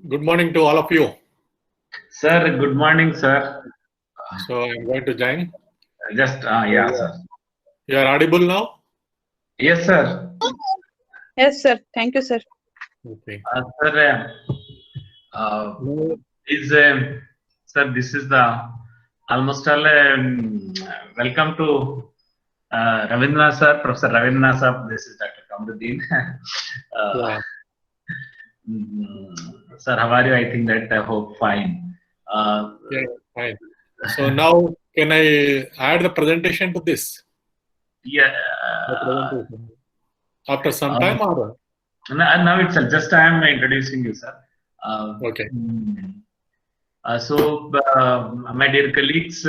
Good morning to all of you. Sir, good morning, sir. So I'm going to join. Yeah, sir. You are audible now? Yes, sir. Yes, sir. Thank you, sir. Okay. Sir, is sir, this is the almost all welcome to Ravindranath sir, Professor Ravindranath sir. This is Dr. Kamruddin. Yeah. Sir, how are you? I think that I hope fine. Yeah, fine. So now can I add the presentation to this? Yeah. The presentation. After some Uh, time or? Now it's just I am introducing you, sir. Okay. My dear colleagues,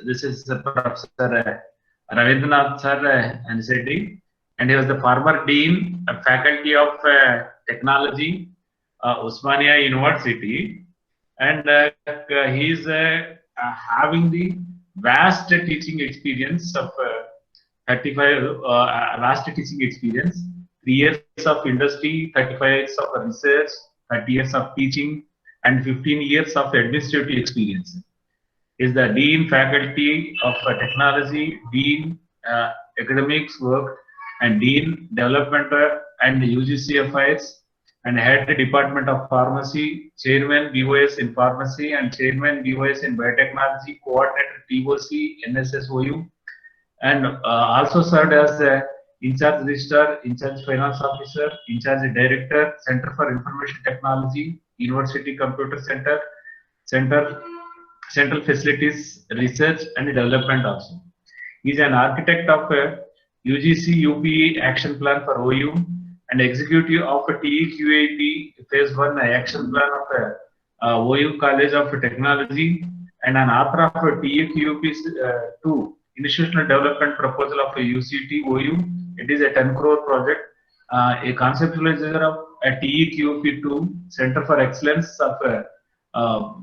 this is Professor Ravindranath sir NCD, and he was the former dean of Faculty of Technology, Usmania University, and he is having the vast teaching experience of 35 vast teaching experience, 3 years of industry, 35 years of research, 30 years of teaching, and 15 years of administrative experience. Is the Dean Faculty of Technology, Dean Academics Work, and Dean Development and UGC Affairs, and Head Department of Pharmacy, Chairman BOS in Pharmacy, and Chairman BOS in Biotechnology, Coordinator TOC, NSSOU, and also served as in charge registrar, in charge finance officer, in charge director, Center for Information Technology, University Computer Center, Center Central Facilities Research and Development also. He is an architect of UGC UPE Action Plan for OU and executive of TEQAP Phase 1 Action Plan of OU College of Technology and an author of TEQAP 2 Institutional Development Proposal of UCT OU. It is a 10 crore project. A conceptualizer of a TEQAP2 Center for Excellence of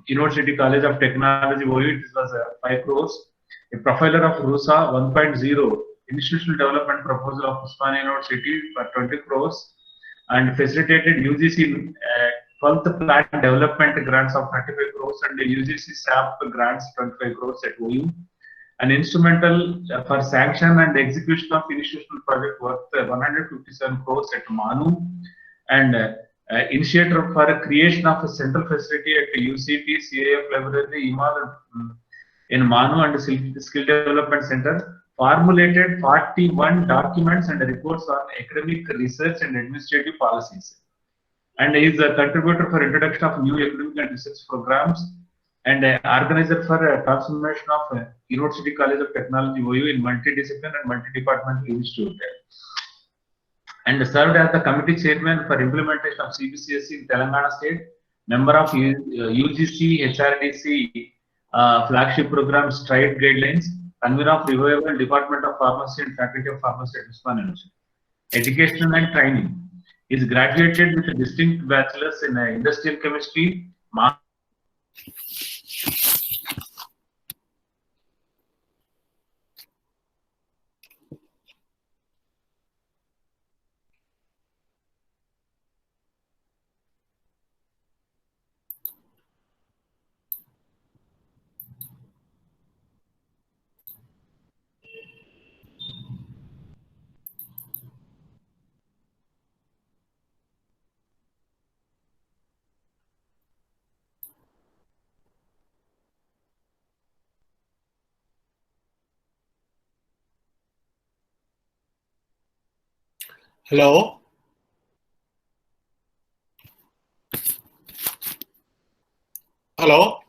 University College of Technology OU. It was 5 crores. A profiler of RUSA 1.0 Institutional Development Proposal of Usmania University for 20 crores and facilitated UGC 12th Plan Development grants of 35 crores and the UGC SAP grants 25 crores at OU. An instrumental for sanction and execution of institutional project worth 157 crores at Manu, and initiator for creation of a central facility at UCT CAF Library in Manu and Skill Development Center, formulated 41 documents and reports on academic research and administrative policies. And he is a contributor for introduction of new academic and research programs and organizer for transformation of University College of Technology OU in multidisciplinary and multi-departmental institute, and served as the committee chairman for implementation of CBCSE in Telangana State, member of UGC HRDC flagship program Stride Guidelines, convener of Revival Department of Pharmacy and Faculty of Pharmacy at Usman University. Education and training. He is graduated with a distinct bachelor's in industrial chemistry. Hello. Hello.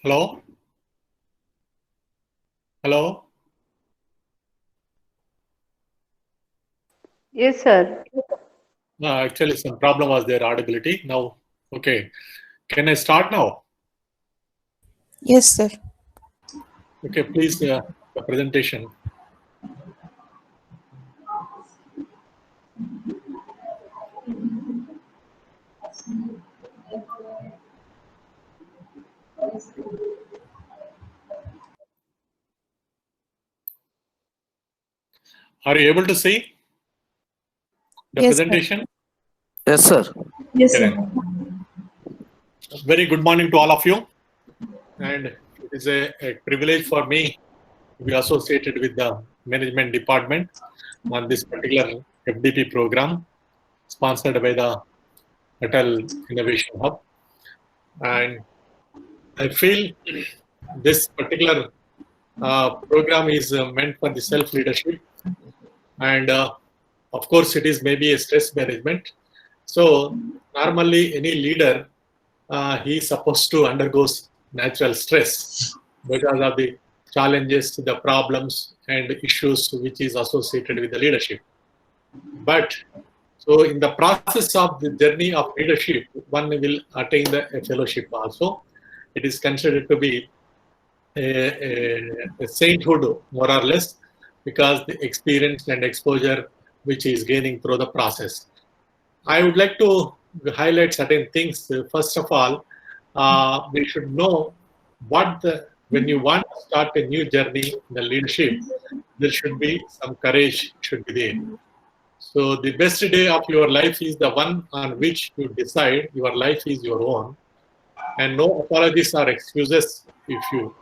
Hello? Hello? Yes, sir. Actually, some problem was there, audibility. Now, okay. Can I start now? Yes, sir. Okay, please, the presentation. Are you able to see the Yes, sir. presentation? Yes, sir. Yes, Okay, sir. then. Very good morning to all of you. And it is a privilege for me to be associated with the management department on this particular FDP program sponsored by the ATAL Innovation Hub. And I feel this particular program is meant for the self-leadership. And of course, it is maybe a stress management. So normally any leader, he is supposed to undergo natural stress because of the challenges, the problems and issues which is associated with the leadership. But so in the process of the journey of leadership, one will attain the fellowship also. It is considered to be a sainthood more or less because the experience and exposure which is gaining through the process. I would like to highlight certain things. First of all, we should know when you want to start a new journey in the leadership, there should be some courage should be there. So the best day of your life is the one on which you decide your life is your own, and no apologies or excuses if you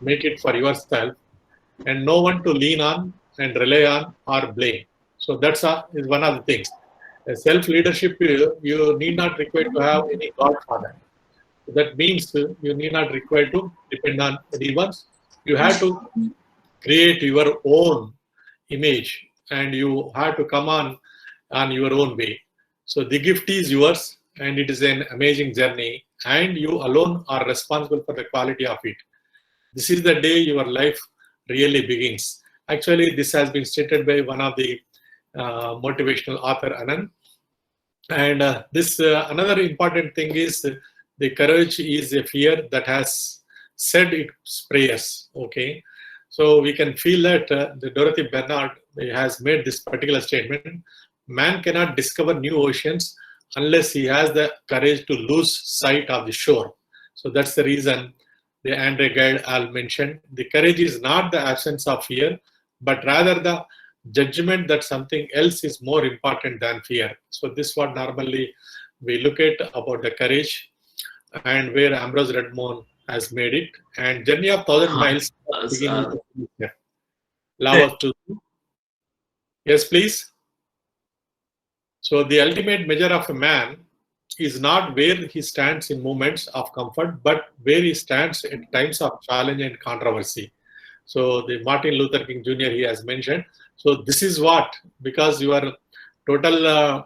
make it for yourself, and no one to lean on and rely on or blame. So that's is one of the things. Self-leadership, you need not require to have any godfather. That means you need not require to depend on anyone. You have to create your own image and you have to come on your own way. So the gift is yours and it is an amazing journey and you alone are responsible for the quality of it. This is the day your life really begins. Actually, this has been stated by one of the motivational author, Anand. And this another important thing is the courage is a fear that has said its prayers. Okay, so we can feel that the Dorothy Bernard has made this particular statement: "Man cannot discover new oceans unless he has the courage to lose sight of the shore." So that's the reason the Andre Gide Al mentioned the courage is not the absence of fear, but rather the judgment that something else is more important than fear. So this is what normally we look at about the courage and where Ambrose Redmond has made it. And Journey of 1,000 Miles begin with the love of truth. Yes, please. So the ultimate measure of a man is not where he stands in moments of comfort, but where he stands at times of challenge and controversy. So the Martin Luther King Jr. he has mentioned. So this is what, because your total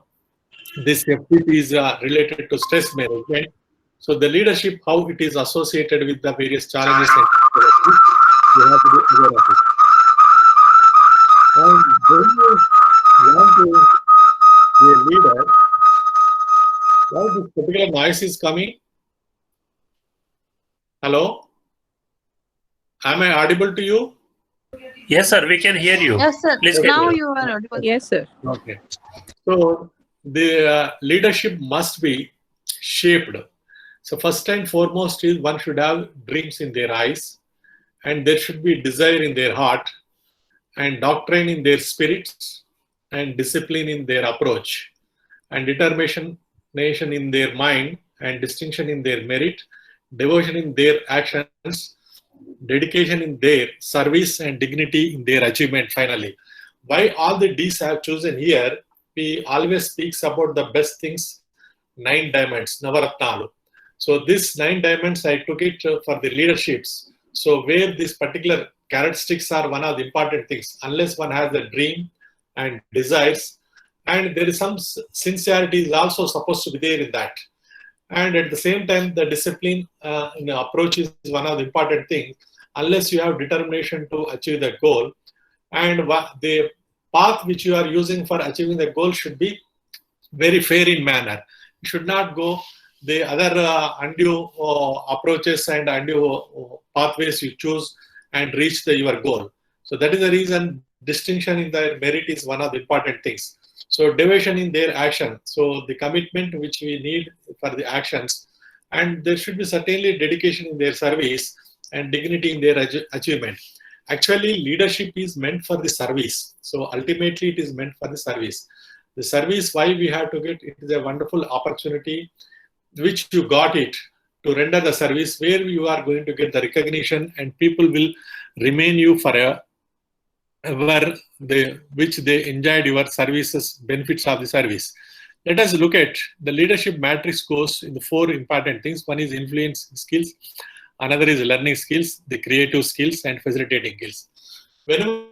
this FDP is related to stress management. So the leadership, how it is associated with the various challenges and you have to be aware of it. And when you want to be a leader, why this particular noise is coming? Hello? Am I audible to you? Yes, sir, we can hear you. Yes, sir. Please Now continue. you are audible. Yes, sir. Okay. So the leadership must be shaped. So first and foremost is one should have dreams in their eyes and there should be desire in their heart and doctrine in their spirits and discipline in their approach and determination in their mind and distinction in their merit, devotion in their actions, dedication in their service and dignity in their achievement finally. Why all the D's I have chosen here, we always speaks about the best things, 9 diamonds, Navaratnalu. So this 9 diamonds, I took it for the leaderships. So where these particular characteristics are one of the important things, unless one has a dream and desires, and there is some sincerity is also supposed to be there in that. And at the same time, the discipline in the approach is one of the important things. Unless you have determination to achieve the goal, and the path which you are using for achieving the goal should be very fair in manner. You should not go the other undue approaches and undue pathways you choose and reach your goal. So that is the reason distinction in the merit is one of the important things. So deviation in their action. So the commitment which we need for the actions, and there should be certainly dedication in their service and dignity in their achievement. Actually, leadership is meant for the service. So ultimately, it is meant for the service. The service, why we have to get, it is a wonderful opportunity which you got it to render the service, where you are going to get the recognition and people will remain you forever, which they enjoyed your services, benefits of the service. Let us look at the leadership matrix goes in the 4 important things. One is influence skills, another is learning skills, the creative skills, and facilitating skills. Whenever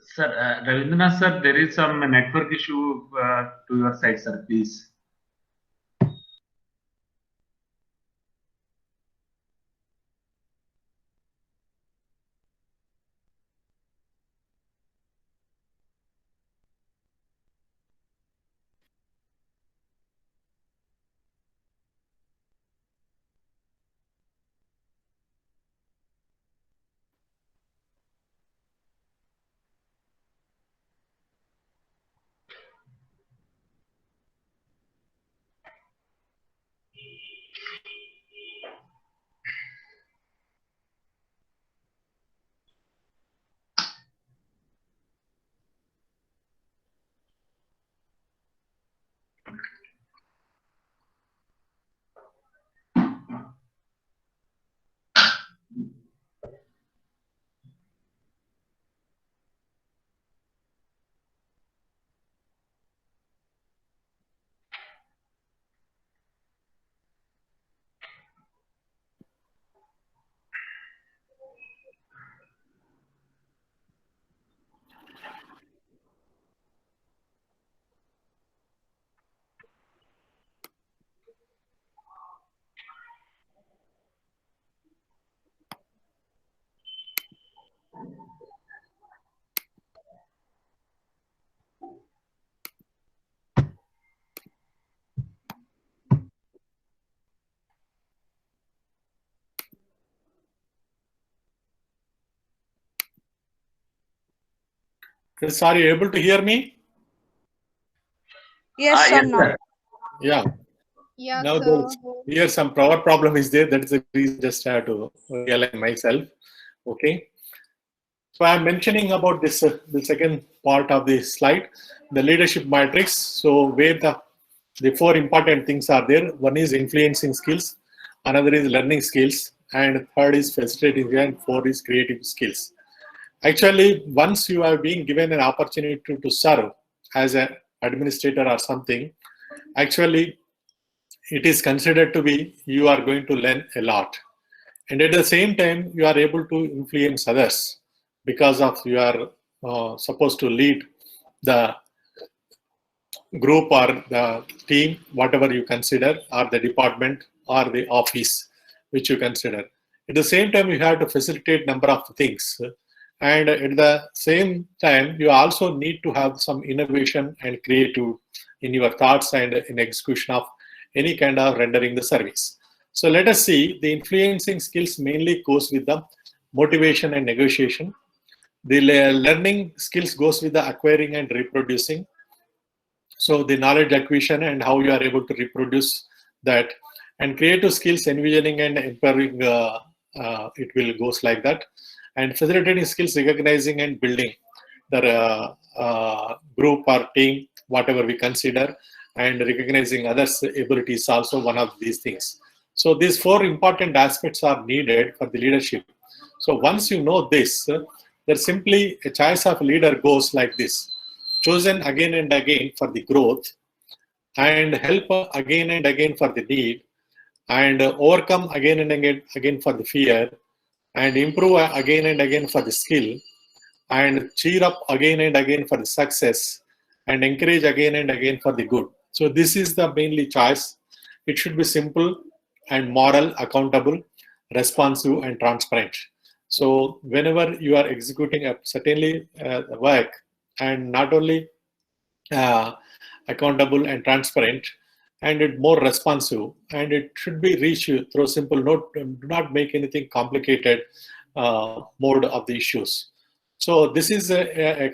Sir, Ravindranath sir, there is some network issue to your side, sir, please. are you able to hear me? Yes, Yes, or no? sir. Yeah. Yeah, Now sir. here some power problem is there. That is the reason just have to realign myself. Okay. So I'm mentioning about this the second part of the slide, the leadership matrix. So where the 4 important things are there. One is influencing skills, another is learning skills, and third is facilitating, and 4 is creative skills. Actually, once you are being given an opportunity to serve as an administrator or something, actually it is considered to be you are going to learn a lot, and at the same time you are able to influence others. because of you are supposed to lead the group or the team, whatever you consider, or the department or the office which you consider. At the same time, you have to facilitate number of things, and at the same time, you also need to have some innovation and creative in your thoughts and in execution of any kind of rendering the service. So let us see, the influencing skills mainly goes with the motivation and negotiation. The learning skills goes with the acquiring and reproducing. So the knowledge acquisition and how you are able to reproduce that, and creative skills, envisioning and empowering, it will goes like that, and facilitating skills, recognizing and building the group or team, whatever we consider, and recognizing others' abilities also one of these things. So these four important aspects are needed for the leadership. So once you know this, there's simply a choice of leader goes like this: chosen again and again for the growth, and help again and again for the need, and overcome again and again for the fear, and improve again and again for the skill, and cheer up again and again for the success, and encourage again and again for the good. So this is the mainly choice. It should be simple and moral, accountable, responsive, and transparent. So whenever you are executing a certainly work, and not only accountable and transparent, and it more responsive, and it should be reached through simple note. Do not make anything complicated mode of the issues. So this is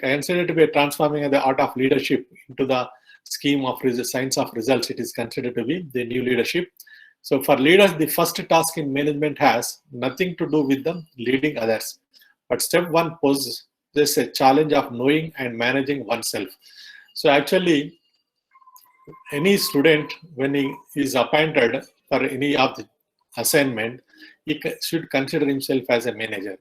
considered to be transforming the art of leadership into the scheme of science of results. It is considered to be the new leadership. So for leaders, the first task in management has nothing to do with them leading others, but step one poses this a challenge of knowing and managing oneself. So actually, any student, when he is appointed for any of the assignment, he should consider himself as a manager.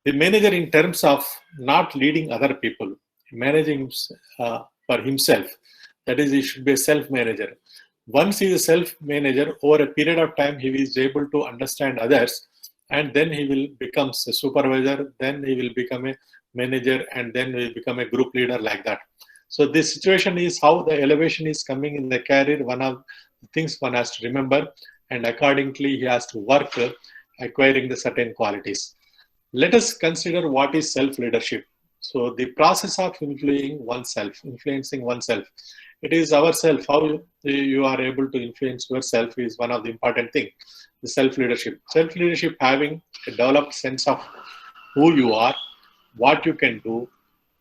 The manager in terms of not leading other people, managing for himself. That is, he should be a self-manager. Once he is a self-manager, over a period of time, he is able to understand others, and then he will become a supervisor, then he will become a manager, and then he will become a group leader, like that. So this situation is how the elevation is coming in the career. One of the things one has to remember, and accordingly he has to work acquiring the certain qualities. Let us consider what is self-leadership. So the process of influencing oneself. It is ourself, how you are able to influence yourself is one of the important things. The self-leadership. Self-leadership having a developed sense of who you are, what you can do,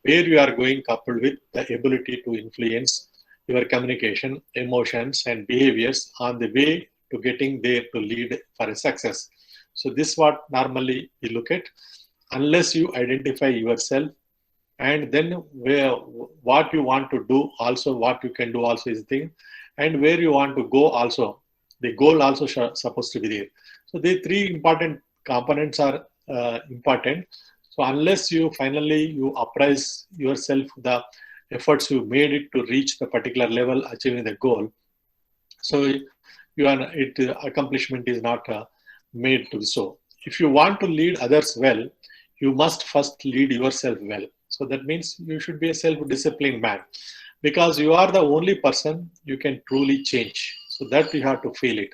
where you are going, coupled with the ability to influence your communication, emotions, and behaviors on the way to getting there to lead for a success. So this is what normally we look at. Unless you identify yourself, and then what you want to do, also what you can do also is the thing, and where you want to go also, the goal also supposed to be there. So the three important components are important. So unless you finally you apprise yourself the efforts you made it to reach the particular level, achieving the goal, so accomplishment is not made to be so. If you want to lead others well, you must first lead yourself well. So that means you should be a self-disciplined man, because you are the only person you can truly change. So that you have to feel it.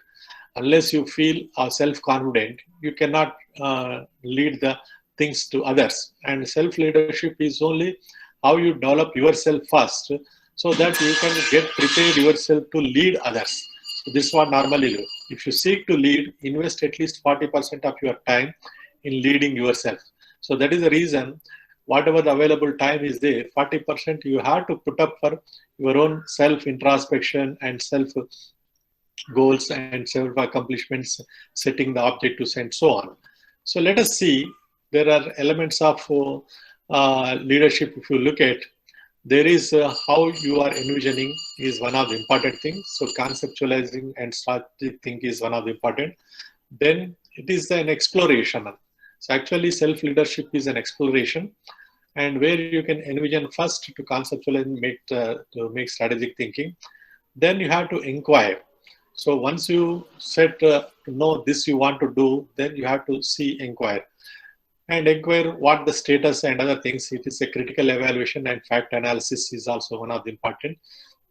Unless you feel self-confident, you cannot lead the things to others. And self-leadership is only how you develop yourself first, so that you can get prepared yourself to lead others. So this is what normally do. If you seek to lead, invest at least 40% of your time in leading yourself. So that is the reason, whatever the available time is there, 40% you have to put up for your own self-introspection and self-goals and self-accomplishments, setting the objectives and so on. So let us see, there are elements of leadership. If you look at, there is how you are envisioning is one of the important things. So conceptualizing and strategic thinking is one of the important. Then it is an exploration. So actually self-leadership is an exploration, and where you can envision first to conceptualize and to make strategic thinking. Then you have to inquire. So once you set to know this you want to do, then you have to inquire. and inquire what the status and other things. It is a critical evaluation, and fact analysis is also one of the important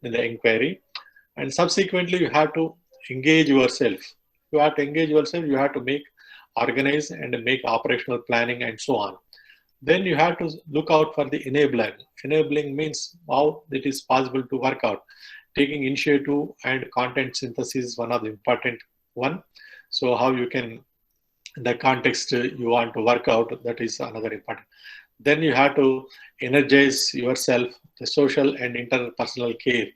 in the inquiry. And subsequently, you have to engage yourself. You have to engage yourself. You have to organize and make operational planning and so on. Then you have to look out for the enabler. Enabling means how it is possible to work out. Taking initiative and content synthesis is one of the important one. So how you can, the context you want to work out, that is another important. Then you have to energize yourself, the social and interpersonal care,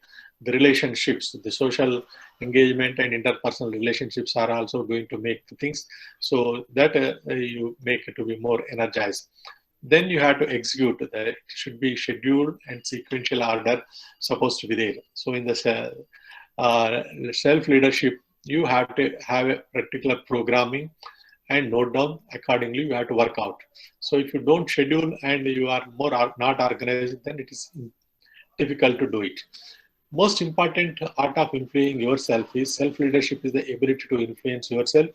the relationships, the social engagement and interpersonal relationships are also going to make the things so that you make it to be more energized. Then you have to execute. It should be scheduled and sequential order supposed to be there. So in the self-leadership, you have to have a particular programming and note down accordingly. You have to work out. So if you don't schedule and you are not organized, then it is difficult to do it. Most important art of influencing yourself is self-leadership is the ability to influence yourself,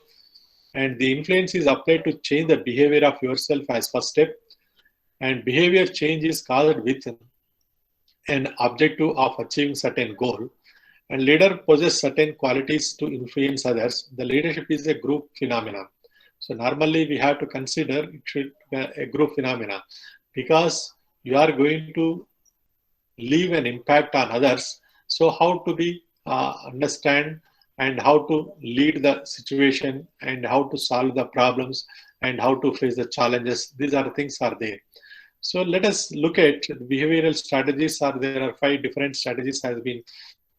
and the influence is applied to change the behavior of yourself as first step. And behavior change is caused with an objective of achieving certain goal. And leader possess certain qualities to influence others. The leadership is a group phenomenon. So normally we have to consider it should be a group phenomena because you are going to leave an impact on others. So how to be understand and how to lead the situation and how to solve the problems and how to face the challenges. These are things are there. So let us look at the behavioral strategies. There are 5 different strategies has been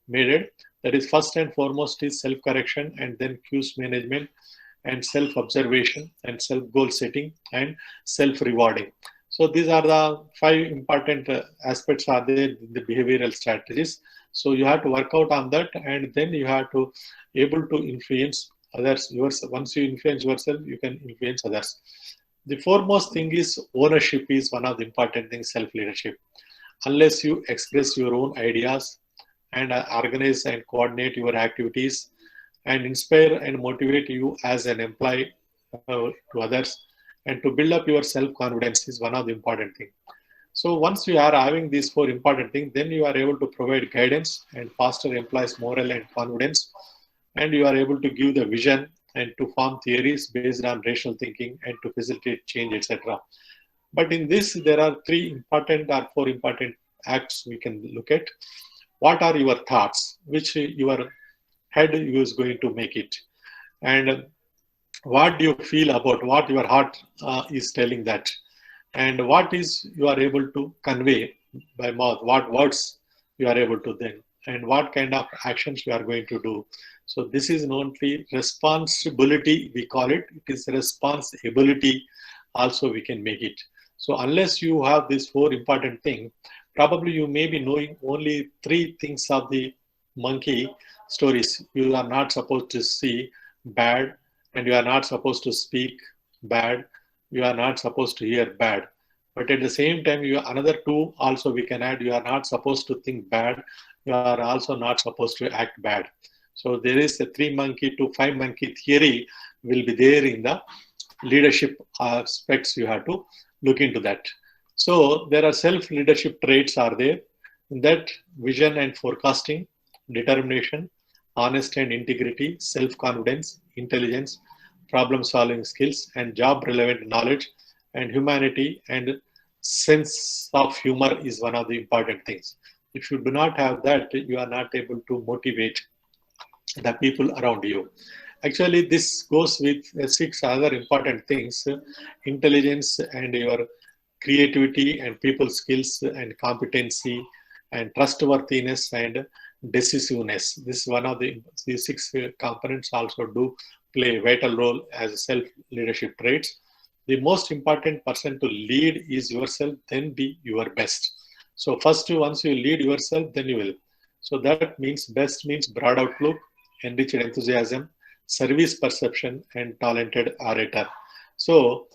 made. That is first and foremost is self-correction, and then cues management and self-observation and self-goal setting and self-rewarding. So these are the 5 important aspects are there in the behavioral strategies. So you have to work out on that, and then you have to able to influence others. Once you influence yourself, you can influence others. The foremost thing is ownership is one of the important things, self-leadership. Unless you express your own ideas and organize and coordinate your activities and inspire and motivate you as an employee to others and to build up your self-confidence is one of the important things. So once you are having these 4 important things, then you are able to provide guidance and foster employees' morale and confidence, and you are able to give the vision and to form theories based on rational thinking and to facilitate change, etc. But in this, there are 3 important or 4 important acts we can look at. What are your thoughts, which your head is going to make it? And what do you feel about what your heart is telling that? And what is you are able to convey by mouth, what words you are able to then, and what kind of actions you are going to do. So this is not only responsibility, we call it, it is responsibility also we can make it. So unless you have these 4 important things, probably you may be knowing only 3 things of the monkey stories. You are not supposed to see bad, and you are not supposed to speak bad, you are not supposed to hear bad. But at the same time, you another 2 also we can add. You are not supposed to think bad, you are also not supposed to act bad. So there is a 3 monkey to 5 monkey theory will be there in the leadership aspects. You have to look into that. So there are self-leadership traits are there. In that, vision and forecasting, determination, honesty and integrity, self-confidence, intelligence, problem-solving skills, and job-relevant knowledge, and humanity and sense of humor is one of the important things. If you do not have that, you are not able to motivate the people around you. Actually, this goes with 6 other important things: intelligence and your creativity and people skills and competency and trustworthiness and decisiveness. This is one of these 6 components also do play a vital role as self-leadership traits. The most important person to lead is yourself, then be your best. So first, once you lead yourself, then you will. So that means best means broad outlook, enriched enthusiasm, service perception, and talented orator. So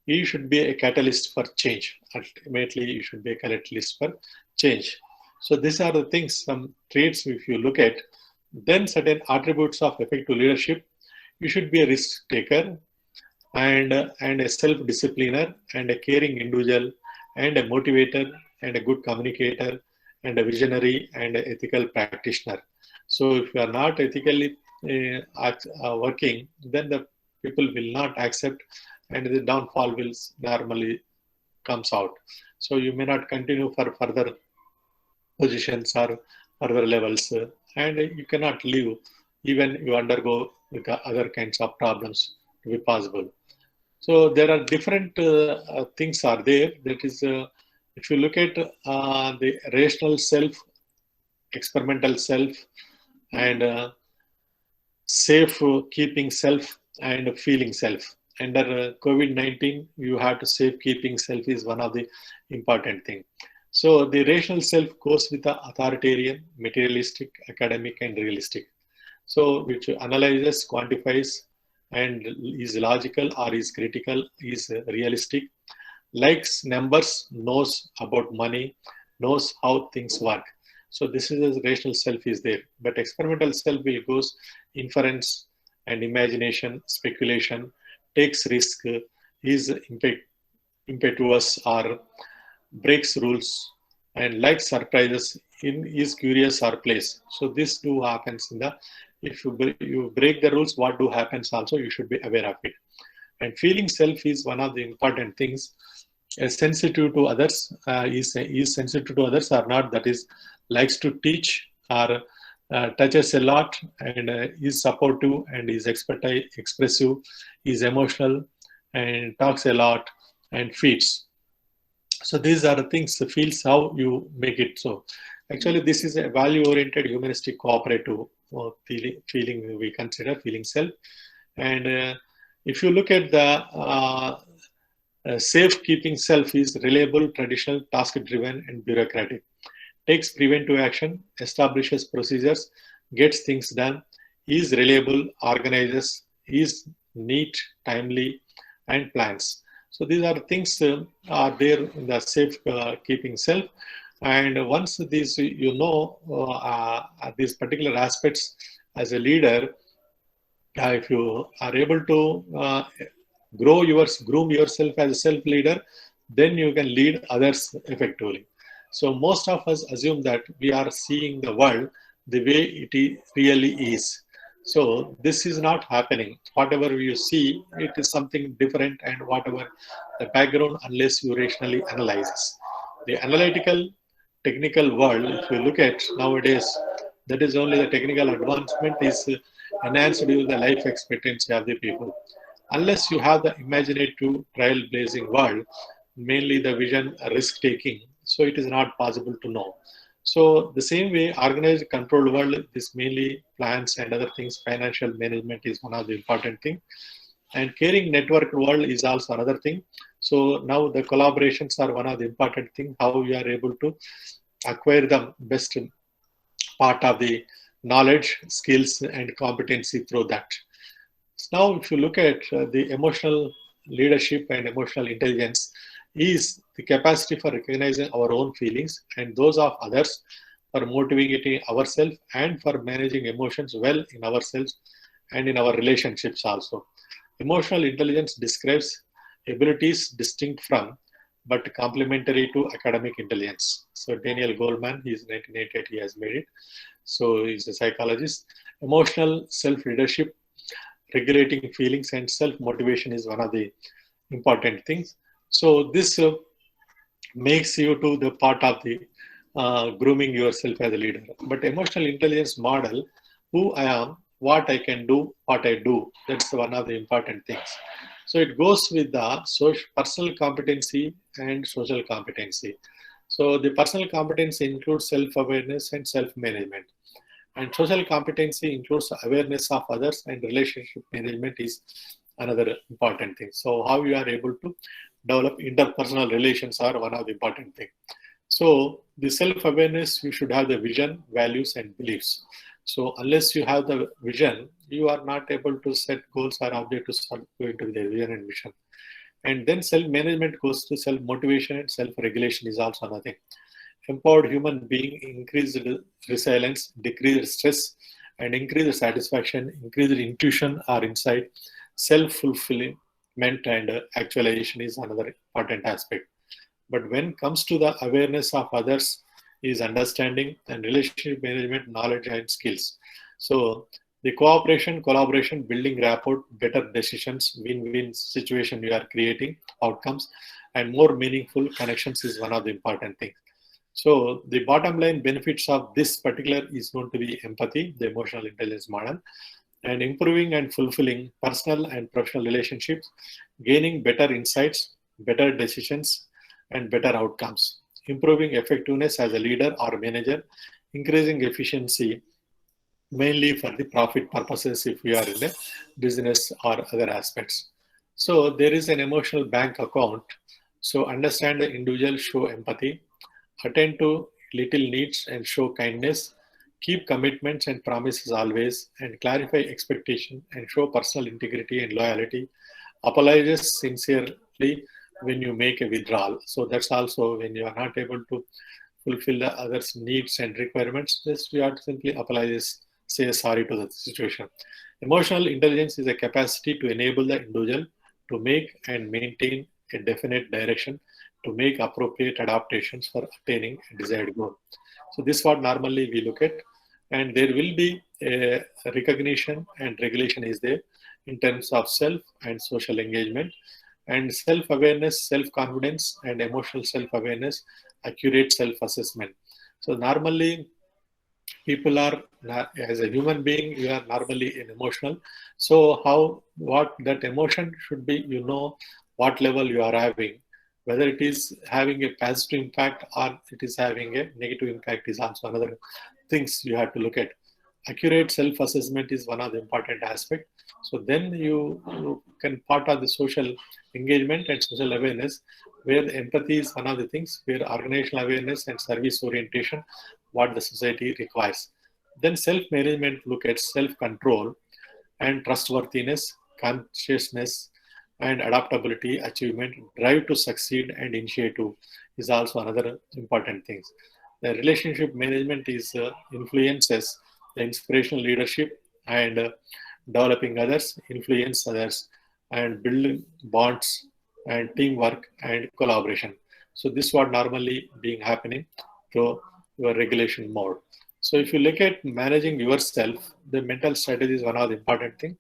you should be a catalyst for change. Ultimately, you should be a catalyst for change. So these are the things, some traits if you look at. Then certain attributes of effective leadership. You should be a risk taker, and a self-discipliner, and a caring individual, and a motivator, and a good communicator, and a visionary, and an ethical practitioner. So if you are not ethically working, then the people will not accept, and the downfall will normally comes out. So you may not continue for further positions or further levels, and you cannot live even you undergo other kinds of problems to be possible. So there are different things are there. That is, if you look at the rational self, experimental self, and safe keeping self, and feeling self. Under COVID-19, you have to safe keeping self is one of the important thing. So the rational self goes with the authoritarian, materialistic, academic, and realistic. So which analyzes, quantifies, and is logical or is critical, is realistic, likes numbers, knows about money, knows how things work. So this is a rational self is there, but experimental self will goes inference and imagination, speculation, takes risk, is impetuous or breaks rules, and likes surprises, is curious or plays. So this do happens in the, if you break the rules, what do happens also, you should be aware of it. And feeling self is one of the important things. Sensitive to others, is sensitive to others or not, that is likes to teach or touches a lot, and is supportive, and is expressive, is emotional, and talks a lot, and feeds. So these are the things, feels how you make it. So actually this is a value oriented humanistic cooperative feeling we consider feeling self. And if you look at the safe-keeping self is reliable, traditional, task-driven, and bureaucratic. Takes preventive action, establishes procedures, gets things done, is reliable, organizes, is neat, timely, and plans. So these are things are there in the safe-keeping self. And once these, you know, these particular aspects as a leader, if you are able to groom yourself as a self leader, then you can lead others effectively. So most of us assume that we are seeing the world the way it really is. So this is not happening. Whatever you see, it is something different, and whatever the background, unless you rationally analyze. The analytical, technical world, if you look at nowadays, that is only the technical advancement is enhanced with the life expectancy of the people. Unless you have the imaginative, trailblazing world, mainly the vision, risk taking, so it is not possible to know. So the same way, organized, controlled world, this mainly plans and other things, financial management is one of the important thing. And caring network world is also another thing. So now the collaborations are one of the important thing, how we are able to acquire the best part of the knowledge, skills, and competency through that. Now, if you look at the emotional leadership and emotional intelligence, is the capacity for recognizing our own feelings and those of others, for motivating ourselves, and for managing emotions well in ourselves and in our relationships also. Emotional intelligence describes abilities distinct from but complementary to academic intelligence. So Daniel Goleman, he is 1988, he has made it. So he's a psychologist. Emotional self-leadership, regulating feelings, and self-motivation is one of the important things. So this makes you to the part of the grooming yourself as a leader. But emotional intelligence model, who I am, what I can do, what I do, that's one of the important things. So it goes with the personal competency and social competency. So the personal competency includes self-awareness and self-management. And social competency includes awareness of others, and relationship management is another important thing. So how you are able to develop interpersonal relations are one of the important things. So the self-awareness, you should have the vision, values, and beliefs. So unless you have the vision, you are not able to set goals or objectives going to the vision and vision. And then self-management goes to self-motivation, and self-regulation is also another thing. Empowered human being, increased resilience, decreased stress, and increased satisfaction, increased intuition or insight, self-fulfilling, and actualization is another important aspect. But when it comes to the awareness of others, is understanding and relationship management, knowledge and skills. So the cooperation, collaboration, building rapport, better decisions, win-win situation you are creating, outcomes, and more meaningful connections is one of the important things. So the bottom line benefits of this particular is going to be empathy, the emotional intelligence model, and improving and fulfilling personal and professional relationships, gaining better insights, better decisions, and better outcomes, improving effectiveness as a leader or manager, increasing efficiency mainly for the profit purposes if we are in a business or other aspects. So there is an emotional bank account. So understand the individual, show empathy, attend to little needs and show kindness, keep commitments and promises always, and clarify expectation and show personal integrity and loyalty, apologizes sincerely when you make a withdrawal. So that's also when you are not able to fulfill the others' needs and requirements, just we have to simply apologize, say sorry to the situation. Emotional intelligence is a capacity to enable the individual to make and maintain a definite direction, to make appropriate adaptations for attaining a desired goal. So this is what normally we look at, and there will be a recognition and regulation is there in terms of self and social engagement, and self-awareness, self-confidence, and emotional self-awareness, accurate self-assessment. So normally people are, as a human being, you are normally an emotional. So how, what that emotion should be, you know, what level you are having, whether it is having a positive impact or it is having a negative impact is also another things you have to look at. Accurate self-assessment is one of the important aspect. So then you can part of the social engagement and social awareness, where the empathy is one of the things, where organizational awareness and service orientation, what the society requires. Then self-management look at self-control and trustworthiness, consciousness, and adaptability, achievement, drive to succeed, and initiative is also another important things. The relationship management is influences the inspirational leadership and developing others, influence others, and building bonds and teamwork and collaboration. So this is what normally being happening through your regulation mode. So if you look at managing yourself, the mental strategy is one of the important thing.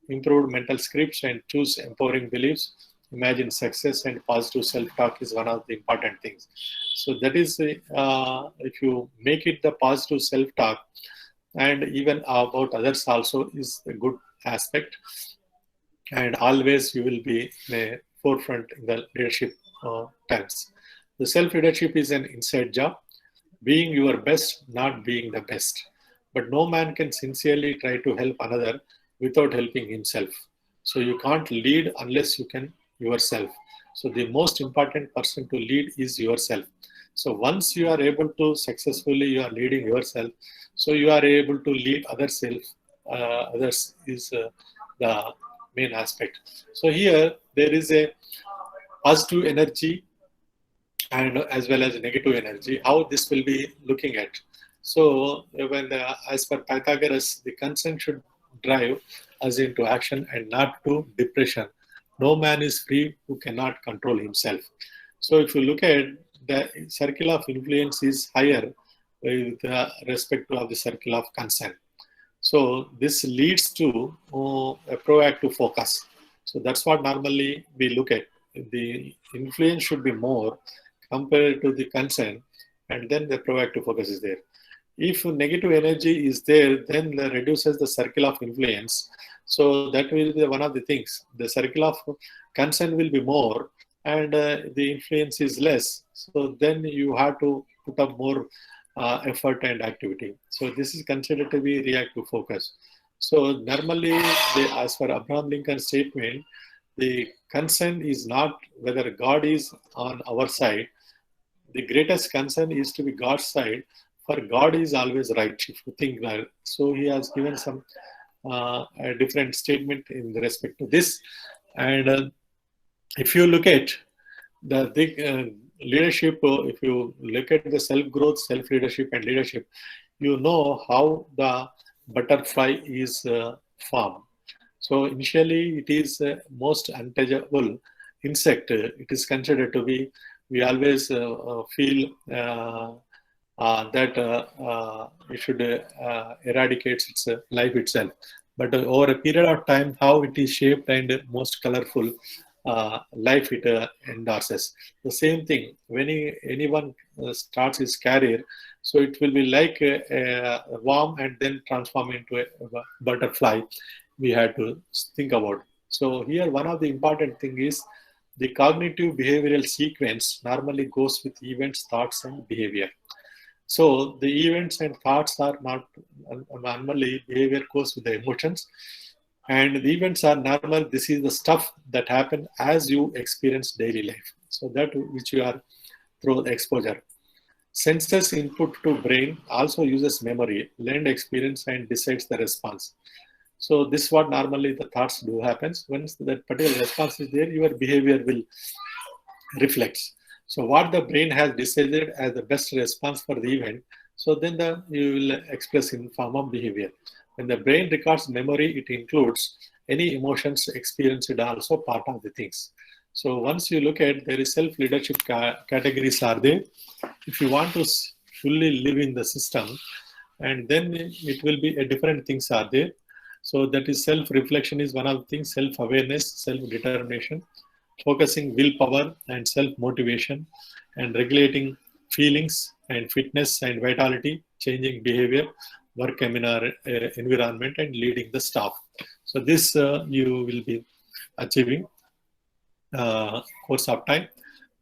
Improved mental scripts and choose empowering beliefs. Imagine success and positive self-talk is one of the important things. So that is, if you make it the positive self-talk, and even about others also is a good aspect. And always you will be in a forefront in the leadership terms. The self-leadership is an inside job, being your best, not being the best. But no man can sincerely try to help another without helping himself. So you can't lead unless you can yourself. So the most important person to lead is yourself. So once you are able to successfully, you are leading yourself. So you are able to lead others. Others is the main aspect. So here there is a positive energy and as well as negative energy, how this will be looking at. So when as per Pythagoras, the consent should drive us into action and not to depression. No man is free who cannot control himself. So if you look at the circle of influence is higher with respect to of the circle of consent. So this leads to a proactive focus. So that's what normally we look at. The influence should be more compared to the consent, and then the proactive focus is there. If negative energy is there, then that reduces the circle of influence. So that will be one of the things. The circle of consent will be more, and the influence is less. So then you have to put up more effort and activity. So this is considered to be reactive focus. So normally, as per Abraham Lincoln's statement, the concern is not whether God is on our side. The greatest concern is to be God's side, for God is always right, if you think that. So he has given some a different statement in respect to this. And if you look at the leadership, if you look at the self-growth, self-leadership and leadership, you know how the butterfly is formed. So initially, it is most untouchable insect. It is considered to be. We always feel that it should eradicate its life itself. But over a period of time, how it is shaped and most colorful life it endorses. The same thing when anyone starts his career, so it will be like a worm and then transform into a butterfly. We had to think about. So here, one of the important thing is the cognitive behavioral sequence normally goes with events, thoughts, and behavior. So the events and thoughts are not normally behavior goes with the emotions, and the events are normal. This is the stuff that happen as you experience daily life. So that which you are through the exposure. Senses input to brain also uses memory, learned experience, and decides the response. So this is what normally the thoughts do happens. Once that particular response is there, your behavior will reflects. So what the brain has decided as the best response for the event, so then you will express in form of behavior. When the brain records memory, it includes any emotions experienced also part of the things. So once you look at, there is self-leadership categories are there. If you want to fully live in the system, and then it will be a different things are there. So that is self-reflection is one of the things, self-awareness, self-determination, focusing willpower and self-motivation, and regulating feelings and fitness and vitality, changing behavior, work environment, and leading the staff. So this you will be achieving course of time.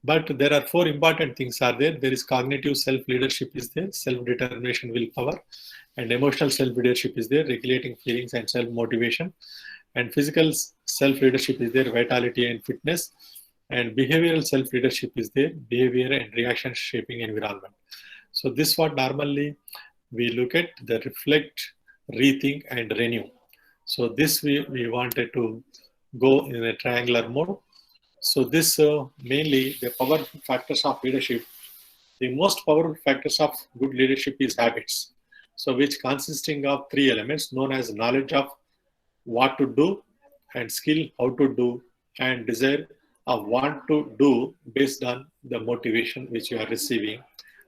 But there are four important things are there. There is cognitive self-leadership is there, self-determination, willpower, and emotional self-leadership is there, regulating feelings and self-motivation. And physical self-leadership is there, vitality and fitness. And behavioral self-leadership is there, behavior and reaction shaping environment. So this what normally we look at, the reflect, rethink, and renew. So this we wanted to go in a triangular mode. So this mainly the powerful factors of leadership. The most powerful factors of good leadership is habits. So which consisting of three elements known as knowledge of what to do, and skill how to do, and desire of want to do based on the motivation which you are receiving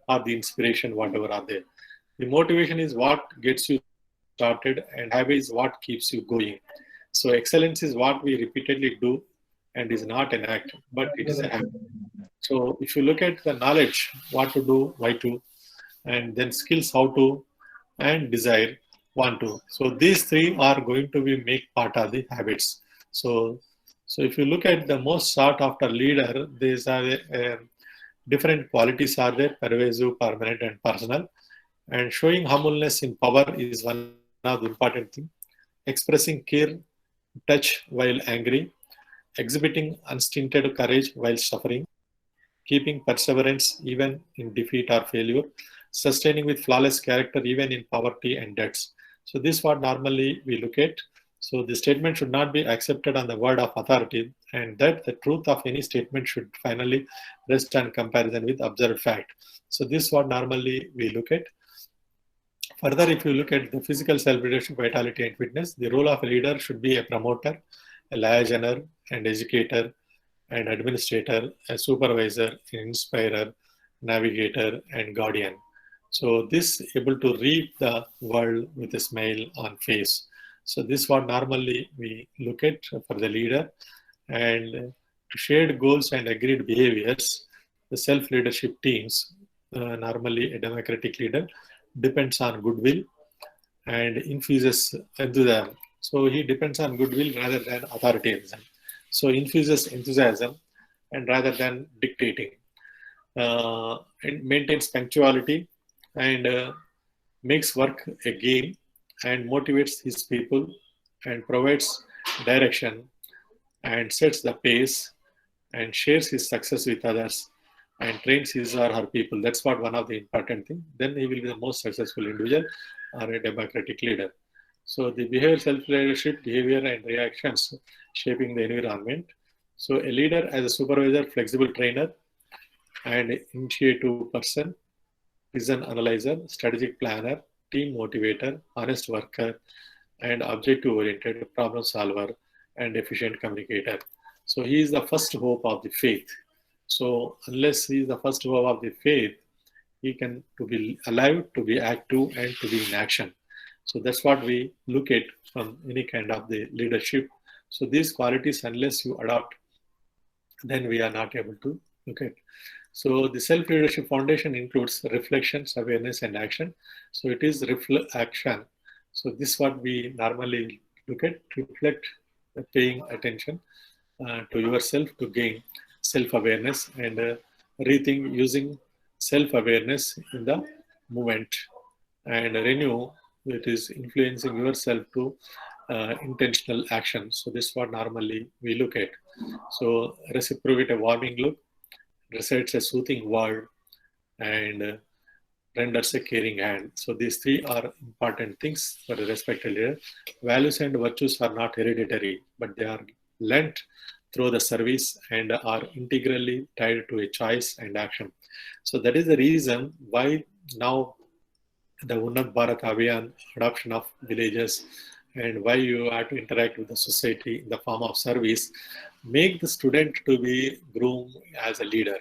or the inspiration, whatever are there. The motivation is what gets you started, and habit is what keeps you going. So excellence is what we repeatedly do and is not an act, but it is a habit. So if you look at the knowledge, what to do, why to, and then skills how to, and desire, want to. So these three are going to be make part of the habits. So if you look at the most sought after leader, these are different qualities are there: pervasive, permanent, and personal. And showing humbleness in power is one of the important things. Expressing care, touch while angry, exhibiting unstinted courage while suffering, keeping perseverance even in defeat or failure, sustaining with flawless character even in poverty and debts. So this is what normally we look at. So the statement should not be accepted on the word of authority, and that the truth of any statement should finally rest on comparison with observed fact. So this is what normally we look at. Further, if you look at the physical self-leadership, vitality, and fitness, the role of a leader should be a promoter, a liaisonner, and educator, and administrator, a supervisor, an inspirer, navigator, and guardian. So this able to read the world with a smile on face. So this is what normally we look at for the leader. And to shared goals and agreed behaviors, the self-leadership teams, normally a democratic leader, depends on goodwill and infuses enthusiasm. So he depends on goodwill rather than authoritarianism. So infuses enthusiasm and rather than dictating. And maintains punctuality and makes work a game and motivates his people and provides direction and sets the pace and shares his success with others and trains his or her people. That's what one of the important things. Then he will be the most successful individual or a democratic leader. So the behavioral self-leadership, behavior and reactions shaping the environment. So a leader as a supervisor, flexible trainer, and initiative person, vision analyzer, strategic planner, team motivator, honest worker, and objective-oriented problem solver and efficient communicator. So he is the first hope of the faith. So unless he is the first hope of the faith, he can to be alive, to be active, and to be in action. So that's what we look at from any kind of the leadership. So these qualities, unless you adopt, then we are not able to look at. So the self-leadership foundation includes reflections, awareness, and action. So it is action. So this is what we normally look at, reflect, paying attention to yourself to gain self-awareness and rethink using self-awareness in the moment, and renew, it is influencing yourself to intentional action. So this is what normally we look at. So reciprocate a warming look, recites a soothing word, and renders a caring hand. So these three are important things for a respected leader. Values and virtues are not hereditary, but they are learnt through the service and are integrally tied to a choice and action. So that is the reason why now the Unnat Bharat Abhiyan, adoption of villages, and why you have to interact with the society in the form of service, make the student to be groomed as a leader.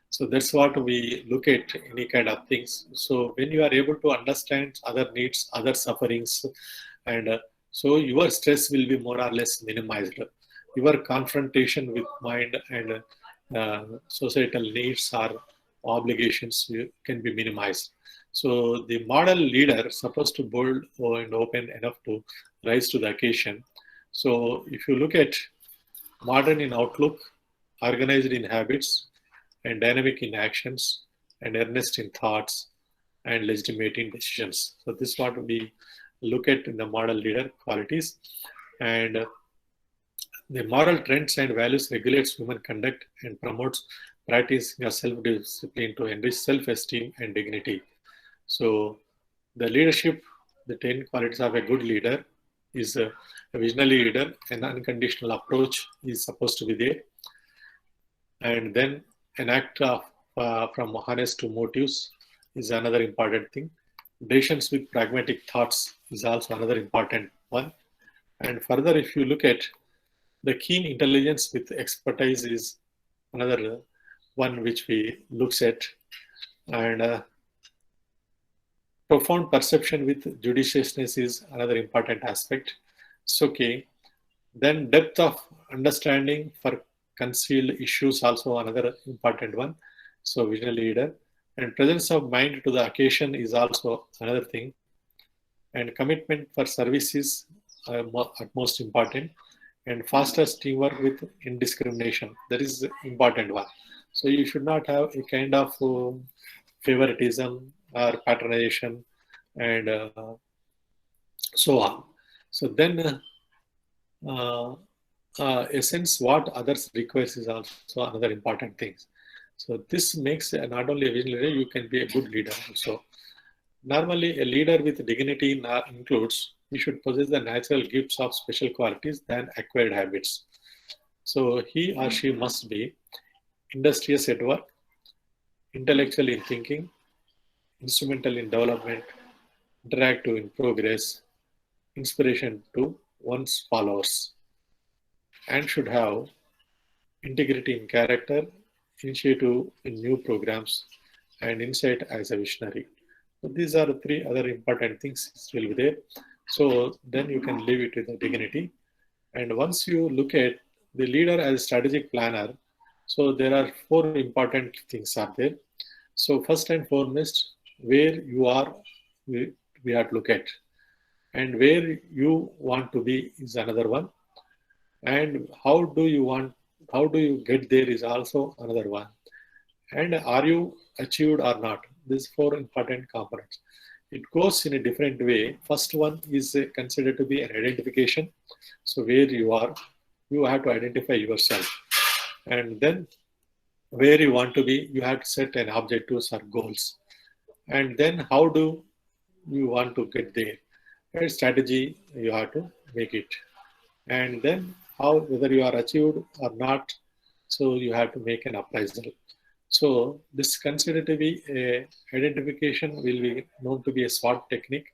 So that's what we look at any kind of things. So when you are able to understand other needs, other sufferings, and so your stress will be more or less minimized. Your confrontation with mind and societal needs or obligations can be minimized. So the model leader is supposed to bold and open enough to rise to the occasion. So if you look at modern in outlook, organized in habits, and dynamic in actions, and earnest in thoughts, and legitimate in decisions. So this is what we look at in the model leader qualities. And the moral trends and values regulates human conduct and promotes practicing of self-discipline to enrich self-esteem and dignity. So the leadership, the 10 qualities of a good leader is a visionary leader. An unconditional approach is supposed to be there. And then an act of from honest to motives is another important thing. Decisions with pragmatic thoughts is also another important one. And further, if you look at the keen intelligence with expertise is another one which we looks at, and profound perception with judiciousness is another important aspect. So, okay, then depth of understanding for concealed issues also another important one. So visionary leader, and presence of mind to the occasion is also another thing, and commitment for services are most important, and fastest teamwork with indiscrimination, that is important one. So you should not have a kind of favoritism or patronization and so on. So then essence what others requires is also another important thing. So this makes not only a vision leader, you can be a good leader also. Normally a leader with dignity includes he should possess the natural gifts of special qualities than acquired habits. So he or she must be industrious at work, intellectual in thinking, instrumental in development, interactive in progress, inspiration to one's followers, and should have integrity in character, initiative in new programs, and insight as a visionary. So these are the three other important things still be there. So then you can leave it with the dignity. And once you look at the leader as a strategic planner, so there are four important things are there. So first and foremost, where you are, we have to look at, and where you want to be is another one, and how do you get there is also another one, and are you achieved or not. These four important components. It goes in a different way. First one is considered to be an identification. So where you are, you have to identify yourself, and then where you want to be, you have to set an objectives or goals, and then how do you want to get there. A strategy you have to make it, and then how whether you are achieved or not. So you have to make an appraisal. So this considered to be a identification will be known to be a SWOT technique,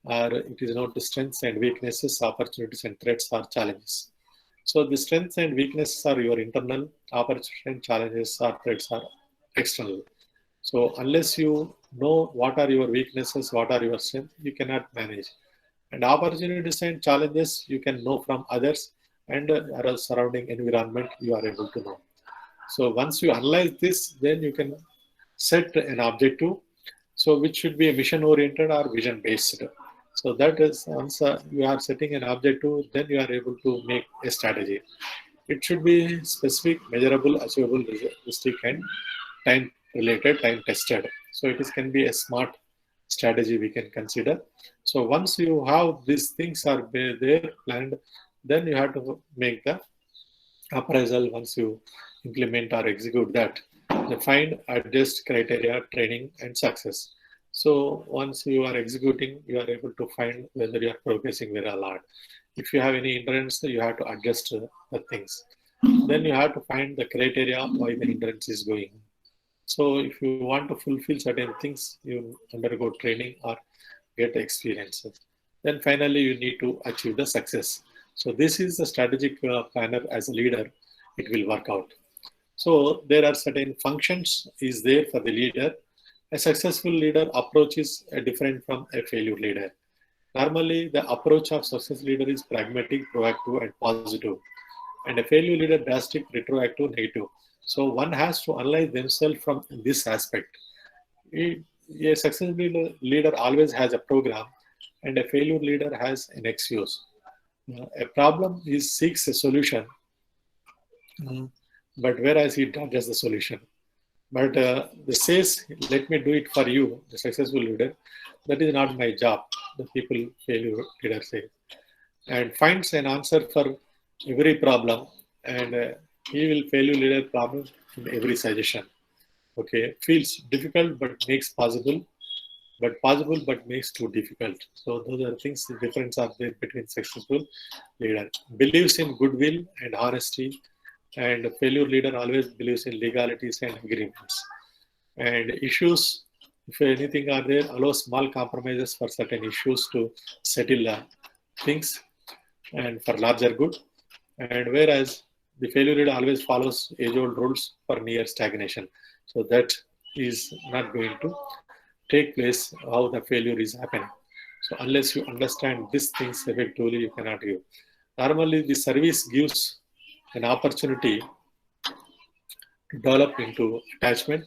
or it is known to strengths and weaknesses, opportunities and threats or challenges. So the strengths and weaknesses are your internal, opportunities and challenges or threats are external. So unless you know what are your weaknesses, what are your strengths, you cannot manage. And opportunities and challenges you can know from others and surrounding environment you are able to know. So once you analyze this, then you can set an objective, so which should be a mission oriented or vision based. So that is once you are setting an objective, then you are able to make a strategy. It should be specific, measurable, achievable, realistic, and time related, time tested. So it is can be a smart strategy we can consider. So once you have these things are there planned, then you have to make the appraisal. Once you implement or execute that, define, adjust criteria, training, and success. So once you are executing, you are able to find whether you are progressing very a lot. If you have any hindrance, you have to adjust the things. Then you have to find the criteria why the hindrance is going. So if you want to fulfill certain things, you undergo training or get experiences. Then finally, you need to achieve the success. So this is the strategic planner as a leader, it will work out. So there are certain functions is there for the leader. A successful leader approach is different from a failure leader. Normally, the approach of success leader is pragmatic, proactive, and positive. And a failure leader drastic, retroactive, negative. So one has to analyze themselves from this aspect. A successful leader always has a program, and a failure leader has an excuse. A problem is seeks a solution, but whereas he dodges the solution. But the says, let me do it for you, the successful leader, that is not my job, the people failure leader says. And finds an answer for every problem, and he will failure leader problem in every suggestion. Okay, feels difficult but makes possible, but makes too difficult. So those are things, the difference are there between successful leader. Believes in goodwill and honesty, and failure leader always believes in legalities and agreements. And issues, if anything are there, allow small compromises for certain issues to settle things and for larger good. And whereas the failure leader always follows age-old rules for near stagnation. So that is not going to take place how the failure is happening. So unless you understand these things effectively, you cannot give. Normally, the service gives an opportunity to develop into attachment.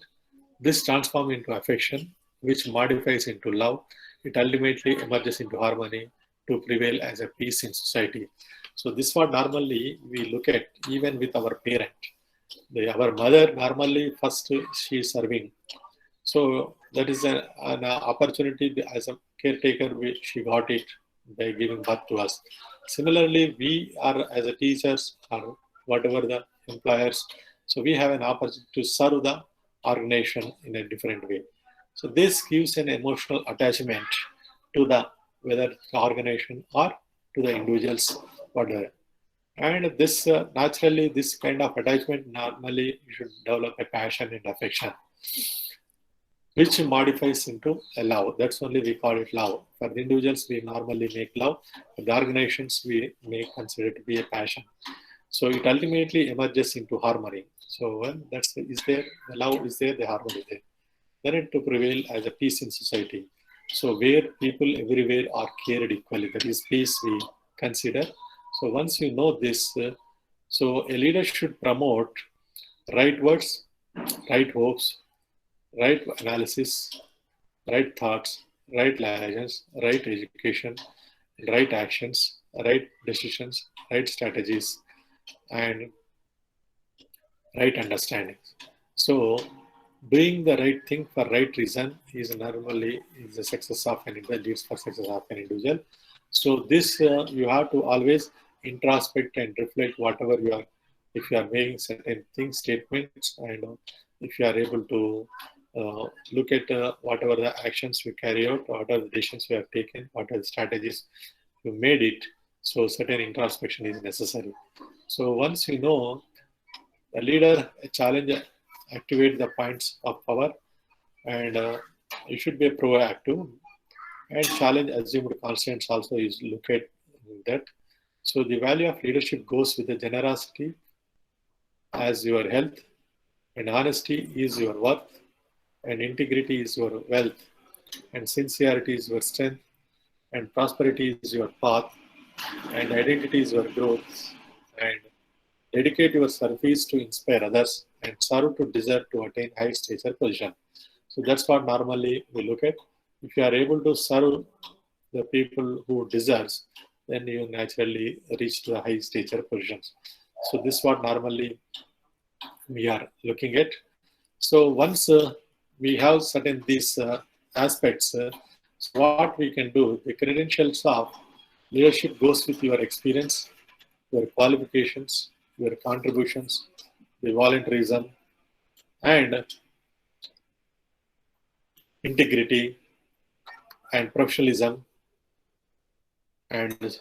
This transforms into affection, which modifies into love. It ultimately emerges into harmony to prevail as a peace in society. So this what normally we look at even with our parent. Our mother normally first she is serving. So that is an opportunity as a caretaker. She got it by giving birth to us. Similarly, we are as a teachers or whatever the employers. So we have an opportunity to serve the organization in a different way. So this gives an emotional attachment to the whether the organization or to the individuals, whatever. And this naturally, this kind of attachment normally you should develop a passion and affection, which modifies into a love. That's only we call it love. For the individuals, we normally make love. For the organizations, we may consider it to be a passion. So it ultimately emerges into harmony. So when that's is there, the love is there, the harmony is there. Then it to prevail as a peace in society. So where people everywhere are cared equally, that is peace we consider. So once you know this, so a leader should promote right words, right hopes, right analysis, right thoughts, right license, right education, right actions, right decisions, right strategies, and right understanding. So doing the right thing for right reason is normally is the success of an individual, leads for success of an individual. So this you have to always introspect and reflect whatever you are, if you are making certain things, statements, and if you are able to look at whatever the actions we carry out, what are the decisions we have taken, what are the strategies you made it. So certain introspection is necessary. So once you know the leader, a challenger, activate the points of power, and you should be proactive. and challenge assumed constraints also is looked at that. So the value of leadership goes with the generosity as your health, and honesty is your worth, and integrity is your wealth, and sincerity is your strength, and prosperity is your path, and identity is your growth, and dedicate your service to inspire others, and serve to deserve to attain high stature position. So that's what normally we look at. If you are able to serve the people who deserves, then you naturally reach to the high stature positions. So this is what normally we are looking at. So once we have certain these aspects, so what we can do, the credentials of leadership goes with your experience, your qualifications, your contributions, the volunteerism, and integrity, and professionalism, and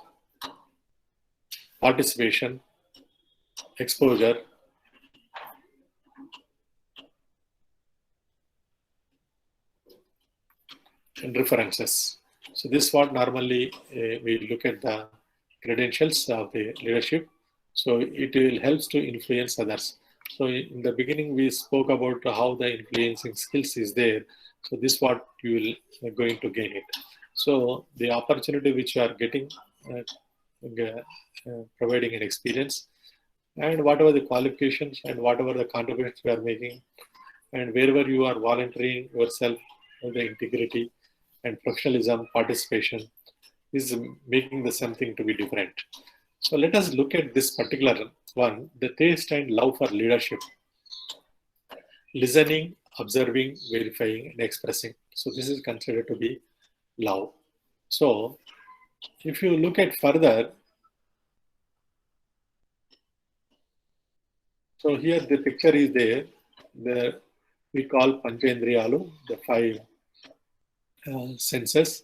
participation, exposure, and references. So this is what normally we look at the credentials of the leadership. So it will helps to influence others. So in the beginning we spoke about how the influencing skills is there. So this is what you will going to gain it. So the opportunity which you are getting, providing an experience, and whatever the qualifications and whatever the contributions you are making, and wherever you are volunteering yourself, the integrity and professionalism, participation is making the something to be different. So let us look at this particular one, the taste and love for leadership. Listening, observing, verifying, and expressing. So this is considered to be love. So if you look at further, so here the picture is there, we call Panchendriyalu, the five senses,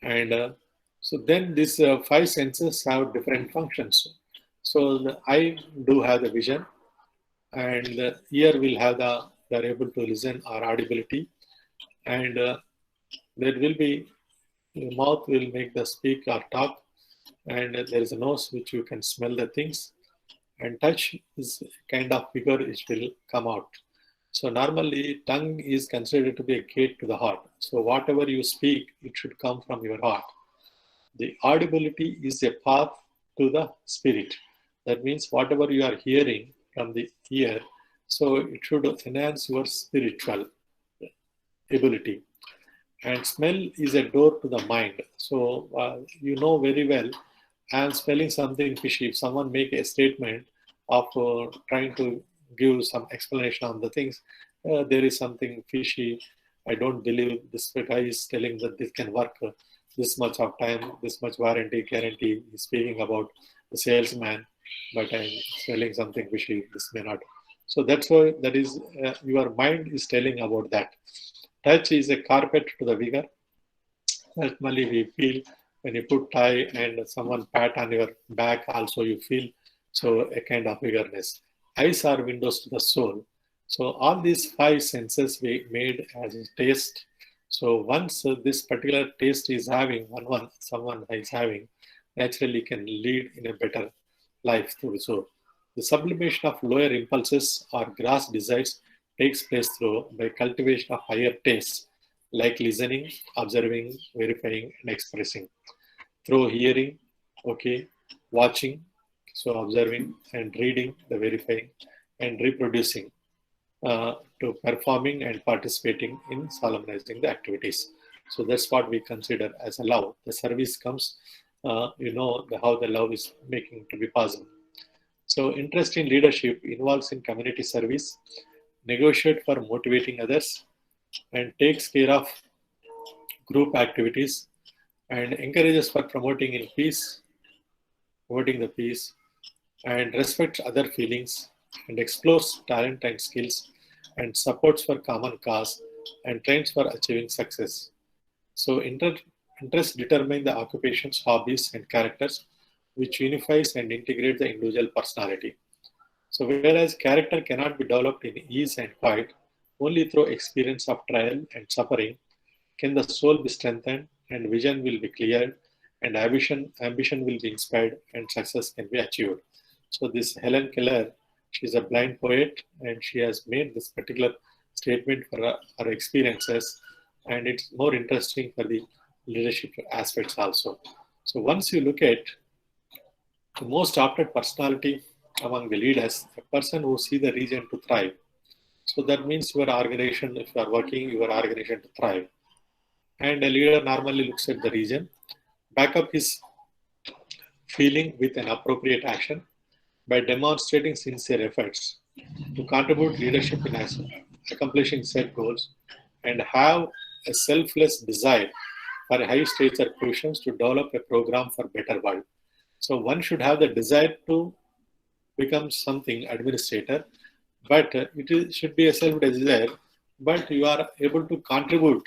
and so then these five senses have different functions. So the eye do have the vision, and the ear will have they are able to listen or audibility, and there will be, the mouth will make the speak or talk, and there is a nose which you can smell the things, and touch is kind of figure which will come out. So normally tongue is considered to be a gate to the heart. So whatever you speak, it should come from your heart. The audibility is a path to the spirit. That means whatever you are hearing from the ear, so it should enhance your spiritual ability. And smell is a door to the mind. So you know very well, I am smelling something fishy. If someone make a statement of trying to give some explanation on the things, there is something fishy. I don't believe this guy is telling that this can work this much of time, this much warranty, guarantee. He's speaking about the salesman, but I'm selling something fishy. This may not. So that's why that is your mind is telling about that. Touch is a carpet to the vigor. Normally we feel when you put tie and someone pat on your back, also you feel so a kind of vigorness. Eyes are windows to the soul. So all these five senses we made as a taste. So once this particular taste is having, someone is having, naturally can lead in a better life too. So the sublimation of lower impulses or gross desires takes place through by cultivation of higher tastes, like listening, observing, verifying, and expressing. Through hearing, okay, watching, so observing, and reading, the verifying, and reproducing, to performing and participating in solemnizing the activities. So that's what we consider as a love. The service comes, how the love is making to be possible. So interest in leadership involves in community service, negotiate for motivating others, and takes care of group activities, and encourages for promoting the peace, and respects other feelings, and explores talent and skills, and supports for common cause, and trains for achieving success. So interests determine the occupations, hobbies, and characters, which unifies and integrate the individual personality. So whereas character cannot be developed in ease and quiet, only through experience of trial and suffering can the soul be strengthened and vision will be cleared, and ambition will be inspired, and success can be achieved. So this Helen Keller, she's a blind poet, and she has made this particular statement for her experiences, and it's more interesting for the leadership aspects also. So once you look at the most opted personality among the leaders, a person who see the region to thrive. So that means your organization, if you are working, your organization to thrive. And a leader normally looks at the region, back up his feeling with an appropriate action by demonstrating sincere efforts to contribute leadership in accomplishing set goals, and have a selfless desire for high stature questions to develop a program for better world. So one should have the desire to become something administrator, but should be a self-desire, but you are able to contribute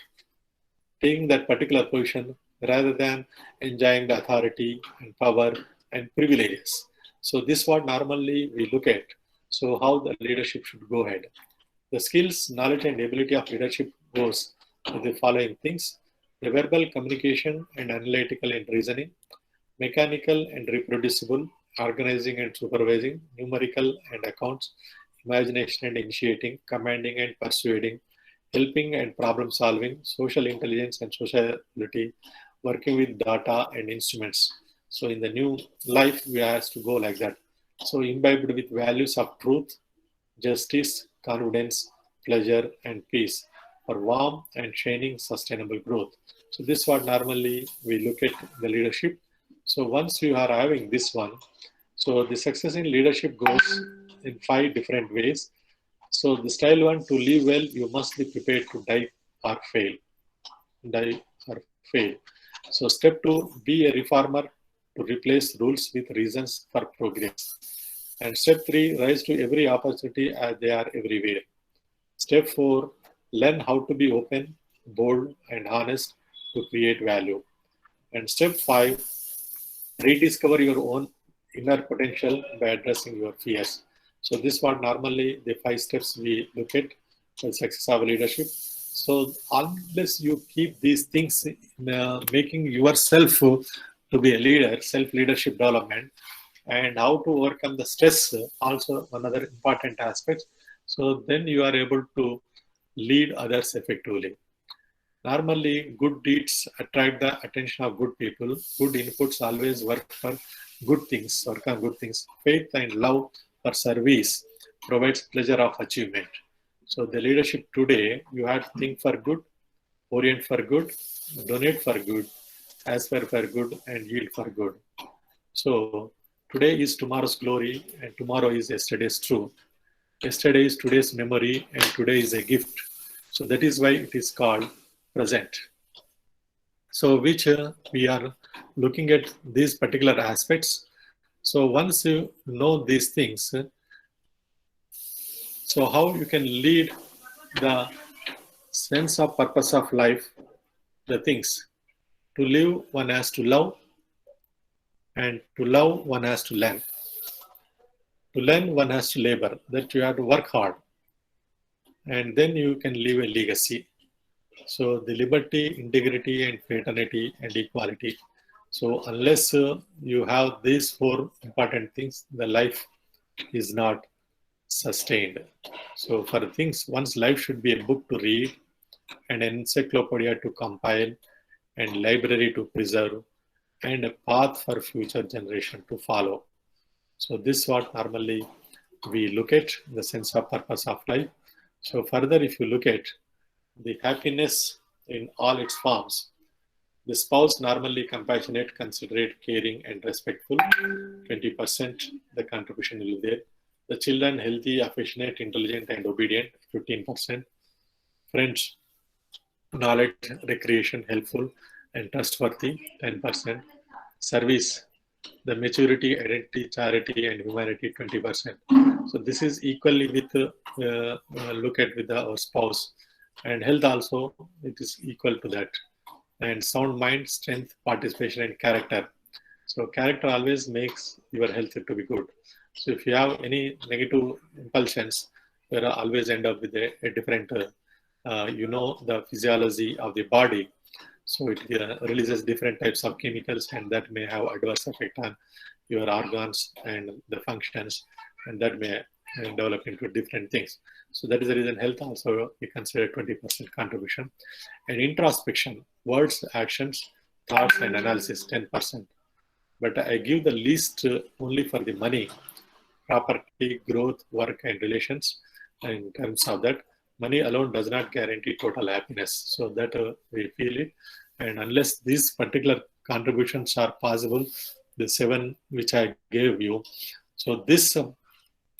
taking that particular position rather than enjoying the authority and power and privileges. So this is what normally we look at. So how the leadership should go ahead. The skills, knowledge, and ability of leadership goes with the following things: the verbal communication and analytical and reasoning, mechanical and reproducible, organizing and supervising, numerical and accounts, imagination and initiating, commanding and persuading, helping and problem solving, social intelligence and sociality, working with data and instruments. So in the new life, we have to go like that. So imbibed with values of truth, justice, confidence, pleasure, and peace for warm and shining sustainable growth. So this is what normally we look at the leadership. So once you are having this one, so the success in leadership goes in 5 different ways. So the style 1, to live well, you must be prepared to die or fail. Die or fail. So step 2, be a reformer to replace rules with reasons for progress. And step 3, rise to every opportunity as they are everywhere. Step 4, learn how to be open, bold, and honest to create value. And step 5, rediscover your own inner potential by addressing your fears. So this is what normally the 5 steps we look at for success of leadership. So unless you keep these things in, making yourself to be a leader, self-leadership development, and how to overcome the stress, also another important aspect. So then you are able to lead others effectively. Normally, good deeds attract the attention of good people. Good inputs always work for good things, work on good things. Faith and love for service provides pleasure of achievement. So the leadership today, you have to think for good, orient for good, donate for good, aspire for good, and yield for good. So today is tomorrow's glory, and tomorrow is yesterday's truth. Yesterday is today's memory, and today is a gift. So that is why it is called present. So which we are looking at these particular aspects. So once you know these things, so how you can lead the sense of purpose of life, the things. To live, one has to love, and to love, one has to learn. To learn, one has to labor, that you have to work hard, and then you can leave a legacy. So the liberty, integrity, and fraternity, and equality. So unless you have these 4 important things, the life is not sustained. So for things, one's life should be a book to read, an encyclopedia to compile, and library to preserve, and a path for future generation to follow. So this is what normally we look at, the sense of purpose of life. So further, if you look at the happiness in all its forms, the spouse normally compassionate, considerate, caring, and respectful, 20% the contribution will be there. The children healthy, affectionate, intelligent, and obedient, 15%. Friends, knowledge, recreation, helpful, and trustworthy, 10%. Service, the maturity, identity, charity, and humanity, 20%. So this is equally with look at with our spouse, and health also it is equal to that. And sound mind, strength, participation, and character. So character always makes your health to be good. So if you have any negative impulsions, you will always end up with a different, the physiology of the body. So it releases different types of chemicals, and that may have adverse effect on your organs and the functions, and that may develop into different things. So that is the reason health also we consider 20% contribution. And introspection, words, actions, thoughts, and analysis 10%. But I give the least only for the money, property, growth, work, and relations. In terms of that, money alone does not guarantee total happiness. So that we feel it. And unless these particular contributions are possible, the 7 which I gave you, so this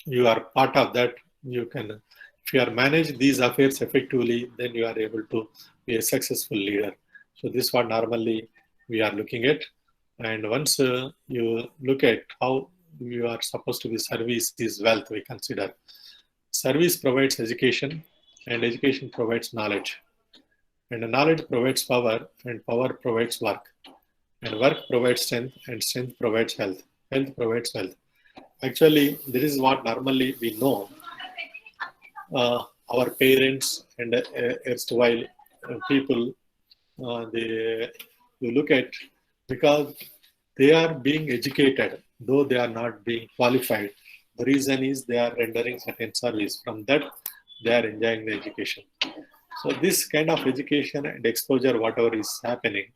you are part of that. You can, if you are manage these affairs effectively, then you are able to be a successful leader. So this is what normally we are looking at. And once you look at how you are supposed to be, service is wealth, we consider. Service provides education, and education provides knowledge. And knowledge provides power, and power provides work. And work provides strength, and strength provides health. Health provides wealth. Actually, this is what normally we know. Our parents and erstwhile people, you look at, because they are being educated, though they are not being qualified. The reason is they are rendering certain service. From that, they are enjoying the education. So this kind of education and exposure, whatever is happening,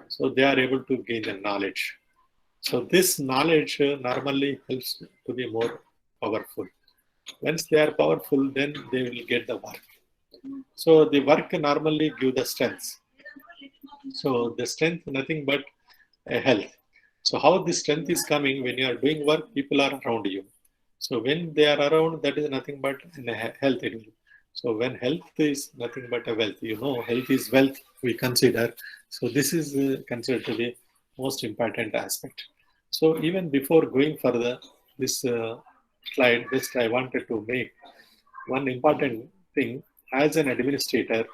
so they are able to gain the knowledge. So this knowledge normally helps to be more powerful. Once they are powerful, then they will get the work. So the work normally give the strength. So the strength, nothing but a health. So how the strength is coming, when you are doing work, people are around you. So when they are around, that is nothing but health. So when health is nothing but a wealth, health is wealth, we consider. So this is considered to be most important aspect. So even before going further, this slide, just I wanted to make one important thing. As an administrator,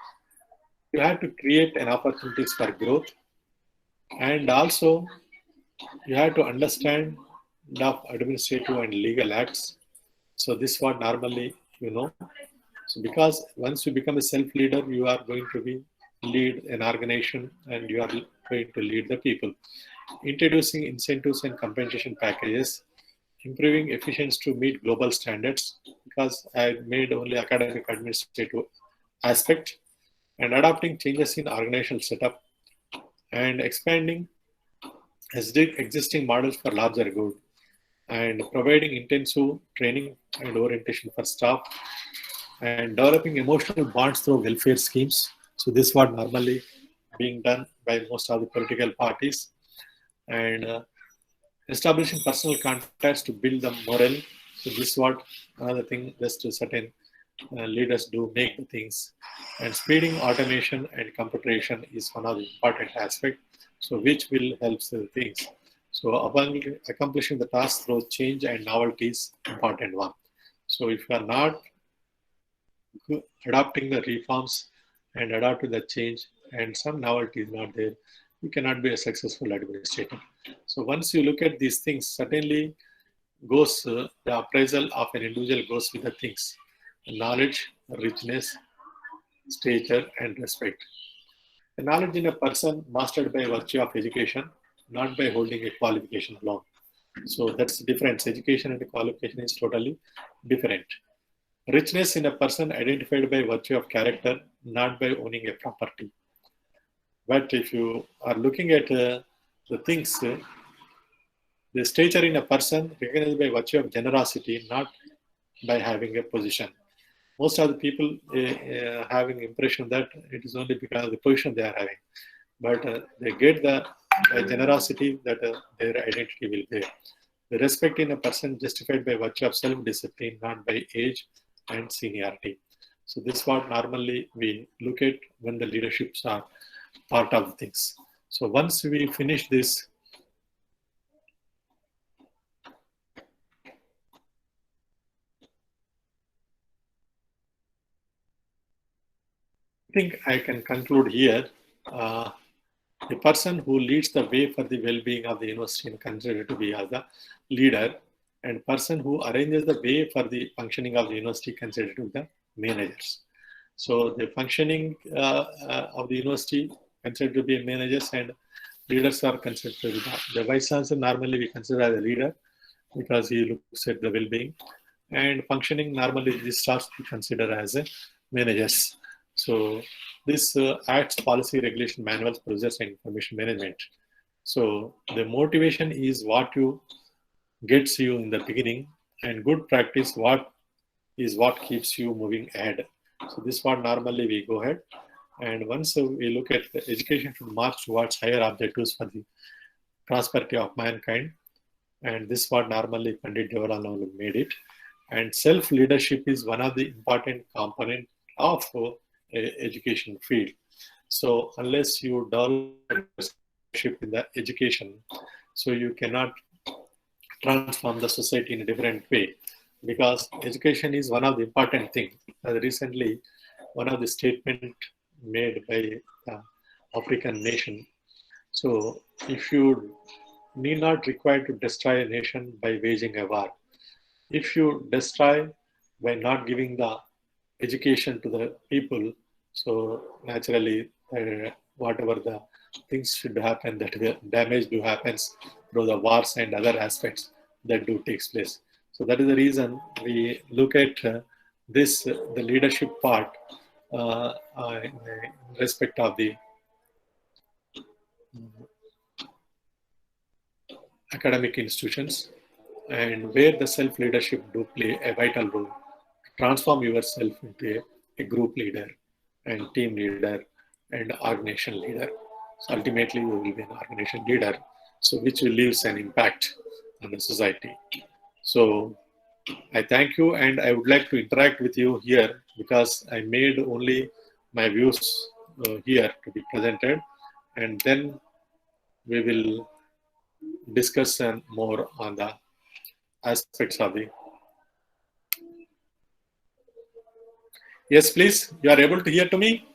you have to create an opportunities for growth, and also you have to understand the administrative and legal acts. So this is what normally So because once you become a self-leader, you are going to be lead an organization, and you are going to lead the people. Introducing incentives and compensation packages, improving efficiency to meet global standards, because I made only academic administrative aspect, and adopting changes in organizational setup, and expanding existing models for larger good, and providing intensive training and orientation for staff, and developing emotional bonds through welfare schemes. So this is what normally being done by most of the political parties, and establishing personal contacts to build the morale. So this is what another thing, just to certain leaders do make the things. And speeding automation and computerization is one of the important aspects, so which will help the things. So accomplishing the task through change and novelty is important one. So if you are not adopting the reforms and adopting the change, and some novelty is not there, you cannot be a successful administrator. So once you look at these things, certainly goes the appraisal of an individual goes with the things: knowledge, richness, stature, and respect. The knowledge in a person mastered by virtue of education, not by holding a qualification alone. So that's the difference. Education and qualification is totally different. Richness in a person identified by virtue of character, not by owning a property. But if you are looking at the things, the stature in a person recognized by virtue of generosity, not by having a position. Most of the people having impression that it is only because of the position they are having, but they get the generosity that their identity will be. The respect in a person justified by virtue of self-discipline, not by age and seniority. So this is what normally we look at when the leaderships are part of things. So once we finish this, I think I can conclude here. The person who leads the way for the well-being of the university is considered to be as the leader, and person who arranges the way for the functioning of the university considered to be the managers. So the functioning of the university considered to be managers, and leaders are considered to be the vice chancellor. Normally, we consider as a leader because he looks at the well-being, and functioning normally this starts to be considered as a managers. So this acts policy, regulation, manuals, procedures, and information management. So the motivation is what you gets you in the beginning, and good practice what keeps you moving ahead. So this what normally we go ahead, and once we look at the education should march towards higher objectives for the prosperity of mankind, and this what normally Pandit Jawaharlal Nehru made it. And self-leadership is one of the important component of education field. So unless you develop leadership in the education, so you cannot transform the society in a different way, because education is one of the important things. Recently, one of the statement made by the African nation. So if you need not require to destroy a nation by waging a war, if you destroy by not giving the education to the people, so naturally whatever the things should happen, that the damage do happens through the wars and other aspects that do takes place. So that is the reason we look at this the leadership part in respect of the academic institutions, and where the self-leadership do play a vital role to transform yourself into a group leader and team leader and organization leader. So ultimately, you will be an organization leader, so which will leave an impact on the society. So I thank you, and I would like to interact with you here because I made only my views here to be presented, and then we will discuss more on the aspects of the. Yes, please. You are able to hear to me?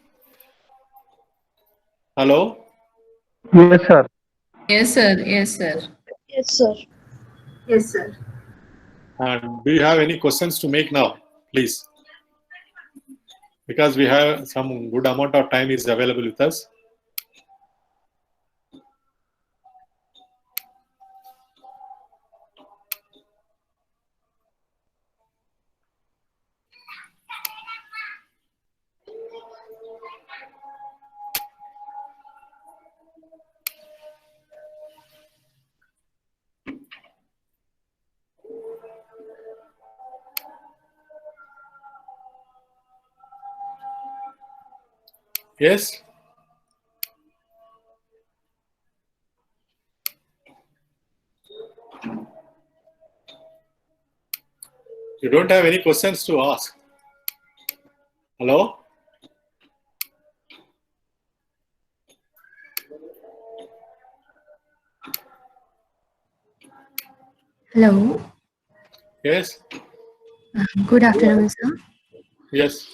Hello? Yes, sir. Yes, sir. Yes, sir. Yes, sir. Yes, sir. And do you have any questions to make now, please? Because we have some good amount of time is available with us. Yes? You don't have any questions to ask? Hello? Hello. Yes? Good afternoon, sir. Yes.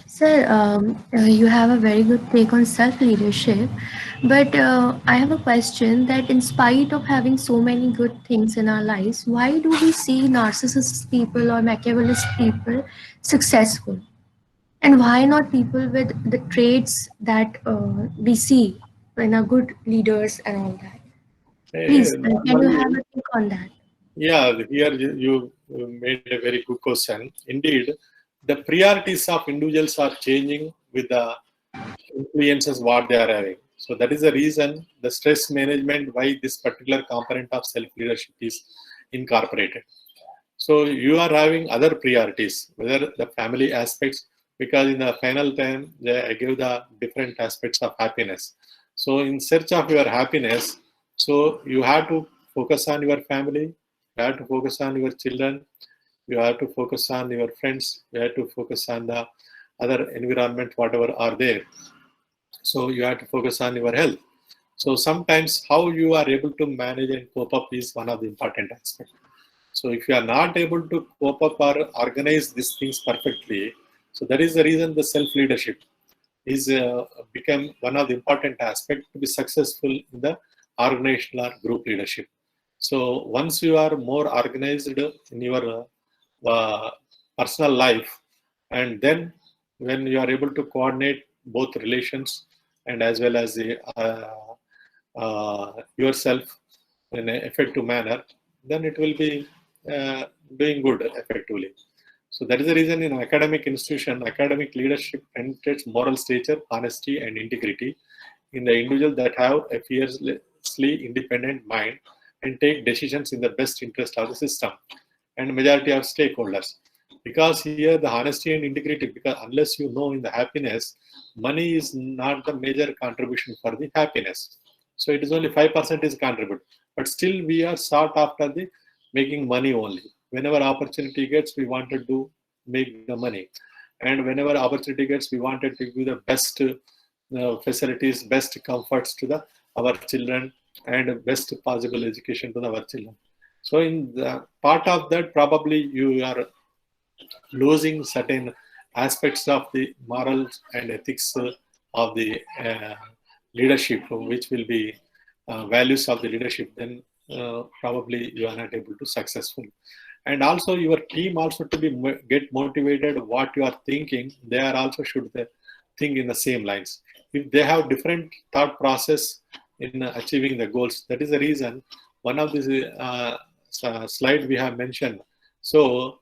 Sir, you have a very good take on self-leadership, but I have a question that in spite of having so many good things in our lives, why do we see narcissist people or Machiavellist people successful? And why not people with the traits that we see in our good leaders and all that? Please, can you have a take on that? Yeah, here you made a very good question. Indeed, the priorities of individuals are changing with the influences what they are having. So that is the reason the stress management, why this particular component of self-leadership is incorporated. So you are having other priorities, whether the family aspects, because in the final time, I give the different aspects of happiness. So in search of your happiness, so you have to focus on your family, you have to focus on your children, you have to focus on your friends, you have to focus on the other environment, whatever are there. So you have to focus on your health. So sometimes how you are able to manage and cope up is one of the important aspects. So if you are not able to cope up or organize these things perfectly, so that is the reason the self-leadership is become one of the important aspects to be successful in the organizational or group leadership. So once you are more organized in your personal life, and then when you are able to coordinate both relations and as well as the, yourself in an effective manner, then it will be doing good effectively. So that is the reason in academic institution, academic leadership penetrates moral stature, honesty, and integrity in the individual that have a fiercely independent mind and take decisions in the best interest of the system and majority of stakeholders. Because here the honesty and integrity, because unless you know in the happiness, money is not the major contribution for the happiness. So it is only 5% is contribute, but still we are sought after the making money only. Whenever opportunity gets, we wanted to make the money, and whenever opportunity gets, we wanted to give the best facilities, best comforts to the our children, and best possible education to our children. So in the part of that, probably you are losing certain aspects of the morals and ethics of the leadership, which will be values of the leadership. Then probably you are not able to successful. And also your team also to be get motivated what you are thinking, they are also should think in the same lines. If they have different thought process in achieving the goals, that is the reason one of the slide we have mentioned. So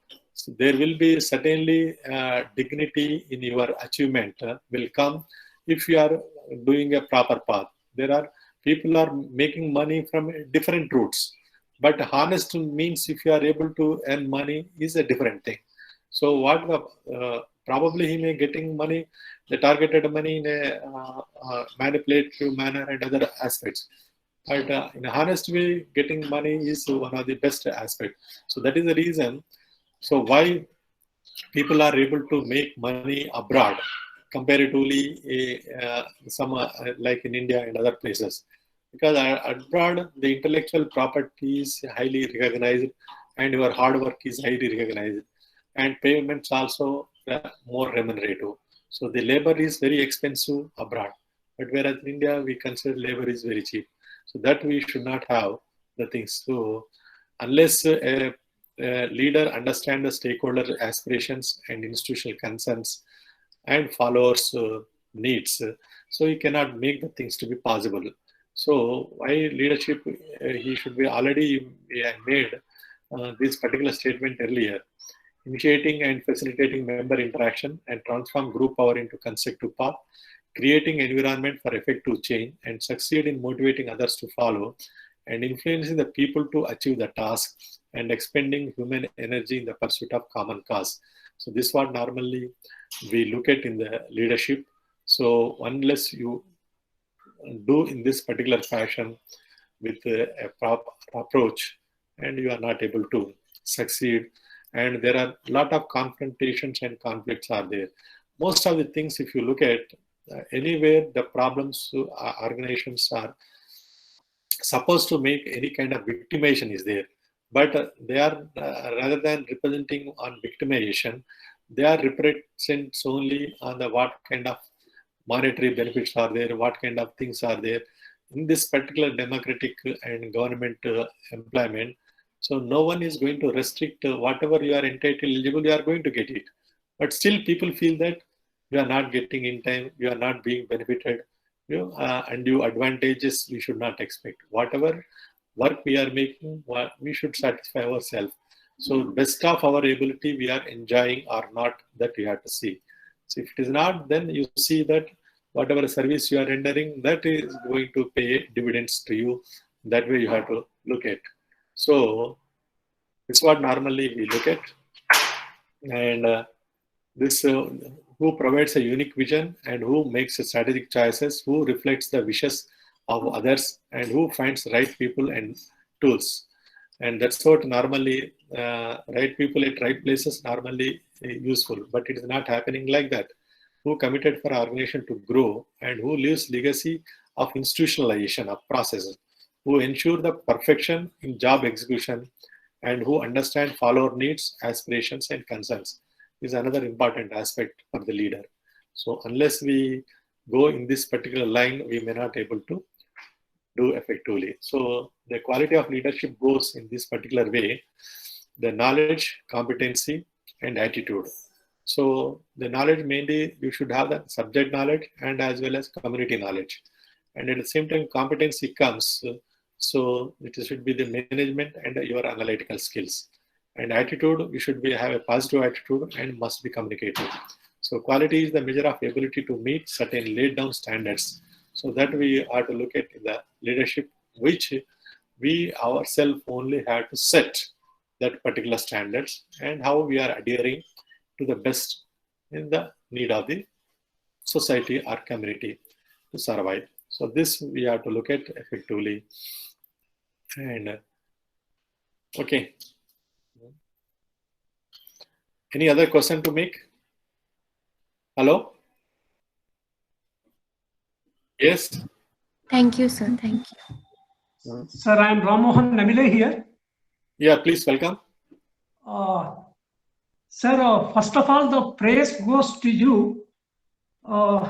there will be certainly dignity in your achievement will come if you are doing a proper path. There are people are making money from different routes, but honest means if you are able to earn money is a different thing. So what probably he may getting money, the targeted money in a manipulative manner and other aspects. But in a honest way, getting money is one of the best aspects. So that is the reason. So why people are able to make money abroad comparatively some like in India and other places, because abroad the intellectual property is highly recognized and your hard work is highly recognized, and payments also more remunerative. So the labor is very expensive abroad, but whereas in India we consider labor is very cheap. So that we should not have the things. So unless a leader understands the stakeholder aspirations and institutional concerns and followers needs, so he cannot make the things to be possible. So why leadership, he should be already made this particular statement earlier: initiating and facilitating member interaction and transform group power into constructive path, creating environment for effective change, and succeed in motivating others to follow, and influencing the people to achieve the task, and expending human energy in the pursuit of common cause. So this is what normally we look at in the leadership. So unless you do in this particular fashion with a proper approach, and you are not able to succeed, and there are a lot of confrontations and conflicts are there. Most of the things, if you look at anywhere, the problems organizations are supposed to make any kind of victimization is there, but they are rather than representing on victimization, they are represents only on the what kind of monetary benefits are there, what kind of things are there in this particular democratic and government employment. So no one is going to restrict whatever you are entitled eligible, you are going to get it. But still people feel that you are not getting in time, you are not being benefited, undue advantages we should not expect. Whatever work we are making, we should satisfy ourselves. So best of our ability we are enjoying or not, that we have to see. So if it is not, then you see that whatever service you are rendering, that is going to pay dividends to you. That way you have to look at. So it's what normally we look at. And this who provides a unique vision and who makes strategic choices, who reflects the wishes of others, and who finds right people and tools. And that's what normally right people at right places normally useful, but it is not happening like that. Who committed for our organization to grow, and who leaves legacy of institutionalization of processes, who ensure the perfection in job execution, and who understand follower needs, aspirations, and concerns is another important aspect for the leader. So unless we go in this particular line, we may not able to do effectively. So the quality of leadership goes in this particular way: the knowledge, competency, and attitude. So the knowledge mainly you should have the subject knowledge and as well as community knowledge. And at the same time, competency comes. So it should be the management and your analytical skills. And attitude, you should have a positive attitude and must be communicative. So quality is the measure of ability to meet certain laid down standards. So that we are to look at the leadership, which we ourselves only have to set that particular standards and how we are adhering to the best in the need of the society or community to survive. So this we have to look at effectively. And okay. Any other question to make? Hello? Yes? Thank you, sir. Thank you. Sir, I am Ramohan Namile here. Yeah, please welcome. Sir, first of all, the praise goes to you for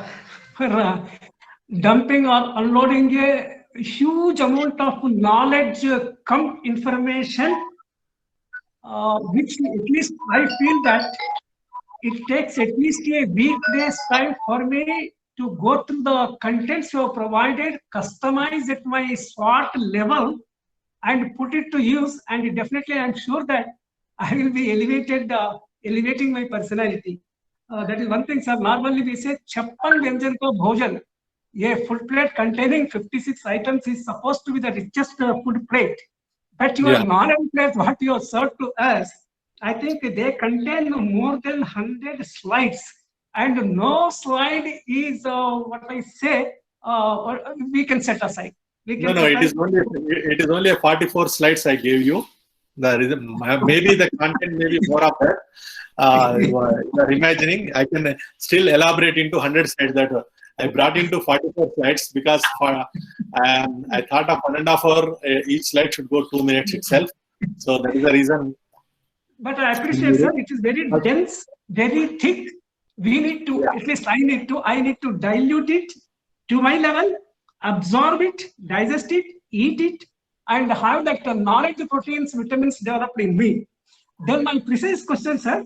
dumping or unloading a huge amount of knowledge, come information, which at least I feel that it takes at least a weekday's time for me to go through the contents you have provided, customize at my SWOT level, and put it to use. And definitely, I'm sure that I will be elevating my personality. That is one thing, sir. Normally, we say chappan vyanjan ko bhojan. A food plate containing 56 items is supposed to be the richest food plate. But your non plates, what you have served to us, I think they contain more than 100 slides. And no slide is what I say, we can set aside. No, it is only a 44 slides I gave you. Maybe the content may be more of that. You are imagining. I can still elaborate into 100 slides that I brought into 44 slides because I thought of 1.5 hours. Each slide should go 2 minutes itself. So that is the reason. But I appreciate, sir. It is very dense, very thick. We need to, at least I need to dilute it to my level, absorb it, digest it, eat it, and have that knowledge, proteins, vitamins developed in me. Then my precise question, sir,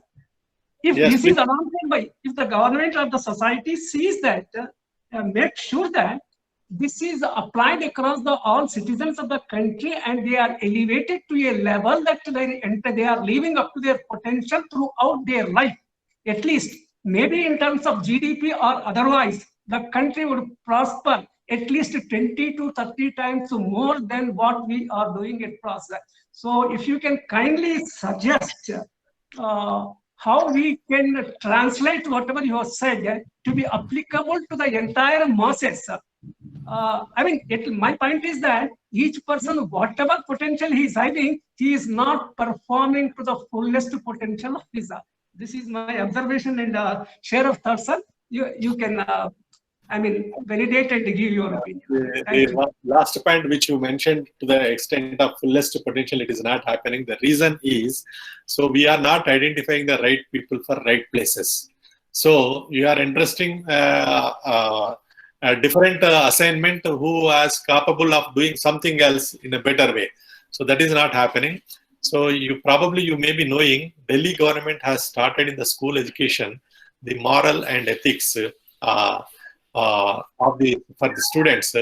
if this is adopted by, if the government or the society sees that, make sure that this is applied across all citizens of the country and they are elevated to a level that they are living up to their potential throughout their life. At least, maybe in terms of GDP or otherwise, the country would prosper at least 20 to 30 times more than what we are doing at present. So if you can kindly suggest how we can translate whatever you have said to be applicable to the entire masses. I mean, my point is that each person, whatever potential he is having, he is not performing to the fullest potential of his. This is my observation and share of thoughts, sir. You can, validate and give your opinion. The last point which you mentioned, to the extent of fullest potential, it is not happening. The reason is, so we are not identifying the right people for right places. So you are interesting a different assignment who is capable of doing something else in a better way. So that is not happening. So you may be knowing, Delhi government has started in the school education the moral and ethics for the students.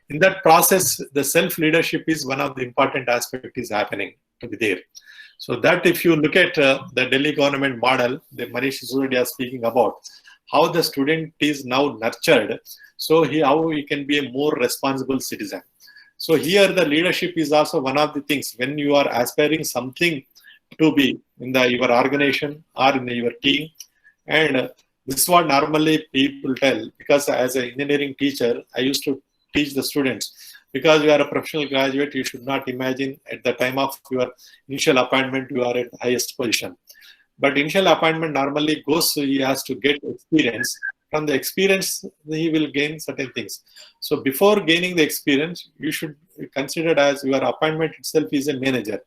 In that process, the self-leadership is one of the important aspects is happening to be there. So that if you look at the Delhi government model, the Manish Sisodia is speaking about how the student is now nurtured, so how he can be a more responsible citizen. So here the leadership is also one of the things when you are aspiring something to be in your organization or in your team. And this is what normally people tell, because as an engineering teacher, I used to teach the students, because you are a professional graduate, you should not imagine at the time of your initial appointment, you are at the highest position. But initial appointment normally goes, he has to get experience. From the experience, he will gain certain things. So before gaining the experience, you should consider as your appointment itself is a manager.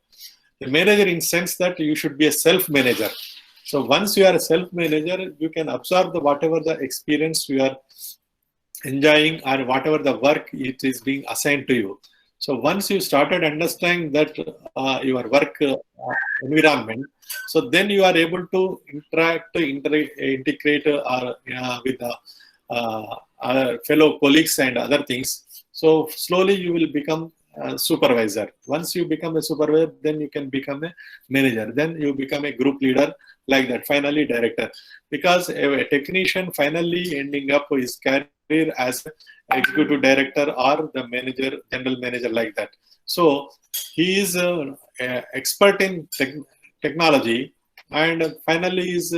The manager in sense that you should be a self-manager. So once you are a self-manager, you can absorb whatever the experience you are enjoying or whatever the work it is being assigned to you. So once you started understanding that your work environment. So then you are able to integrate with other fellow colleagues and other things. So slowly you will become a supervisor. Once you become a supervisor, then you can become a manager. Then you become a group leader, like that. Finally, director. Because a technician finally ending up his career as executive director or the manager, general manager, like that. So he is expert in technology, and finally his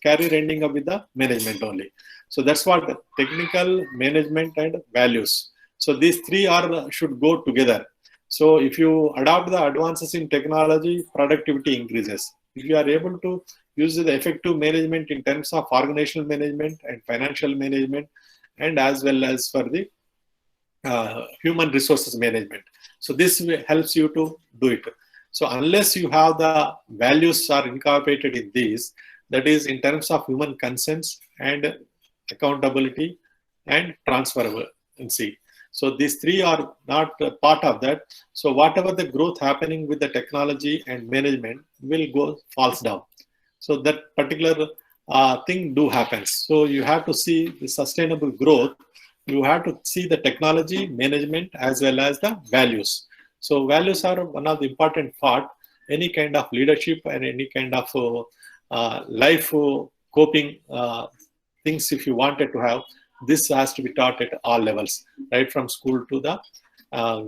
career ending up with the management only. So that's what technical, management, and values. So these three should go together. So if you adopt the advances in technology, productivity increases. If you are able to use the effective management in terms of organizational management and financial management, and as well as for the human resources management. So this helps you to do it. So unless you have the values are incorporated in these, that is in terms of human consents and accountability and transparency. So these three are not part of that. So whatever the growth happening with the technology and management will falls down. So that particular thing happens. So you have to see the sustainable growth. You have to see the technology, management, as well as the values. So values are one of the important part. Any kind of leadership and any kind of life coping things, if you wanted to have, this has to be taught at all levels, right from school to the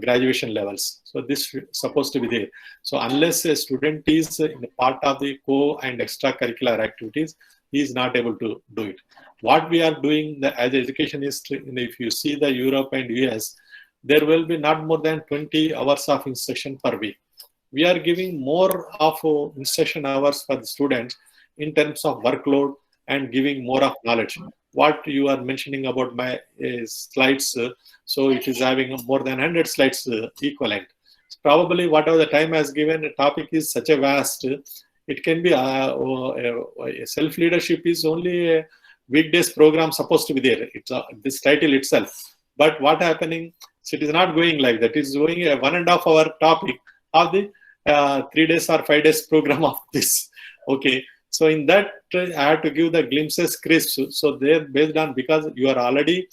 graduation levels. So this is supposed to be there. So unless a student is in a part of the co and extracurricular activities, he is not able to do it. What we are doing as education is, if you see the Europe and US, there will be not more than 20 hours of instruction per week. We are giving more of instruction hours for the students in terms of workload and giving more of knowledge. What you are mentioning about my slides, so it is having more than 100 slides equivalent. Probably whatever the time has given, the topic is such a vast, it can be self-leadership is only a weekdays program supposed to be there. It's this title itself. But what happening, so it is not going like that. It's going a 1.5 hour topic of the 3 days or 5 days program of this. Okay. So in that, I have to give the glimpses, crisps. So they're based on, because you are already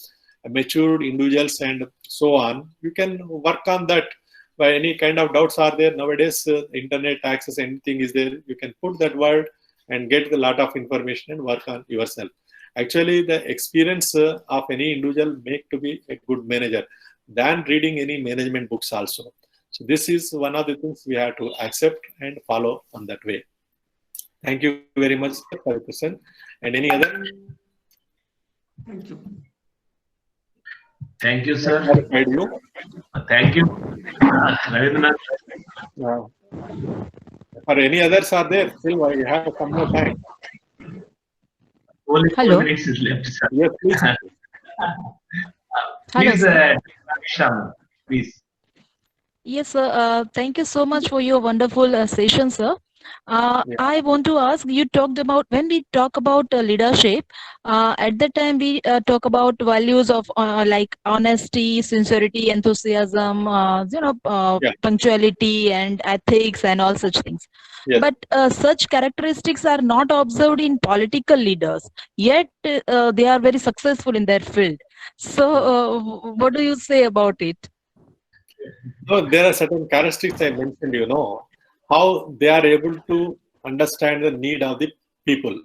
matured individuals and so on, you can work on that. By any kind of doubts are there nowadays, internet access, anything is there, you can put that word and get a lot of information and work on yourself. Actually, the experience of any individual make to be a good manager than reading any management books also. So this is one of the things we have to accept and follow on that way. Thank you very much for your question. And any other? Thank you. Thank you, sir. You? Thank you. Ravindranath. For any others are there? Still, I have some more time. Only Hello. 4 minutes is left, sir. Yes, please. Please, sir. Sham, please. Yes, sir. Thank you so much for your wonderful session, sir. I want to ask, you talked about, when we talk about leadership, at that time we talk about values of like honesty, sincerity, enthusiasm, punctuality and ethics and all such things. Yes. But such characteristics are not observed in political leaders, yet they are very successful in their field. So what do you say about it? So there are certain characteristics I mentioned, how they are able to understand the need of the people.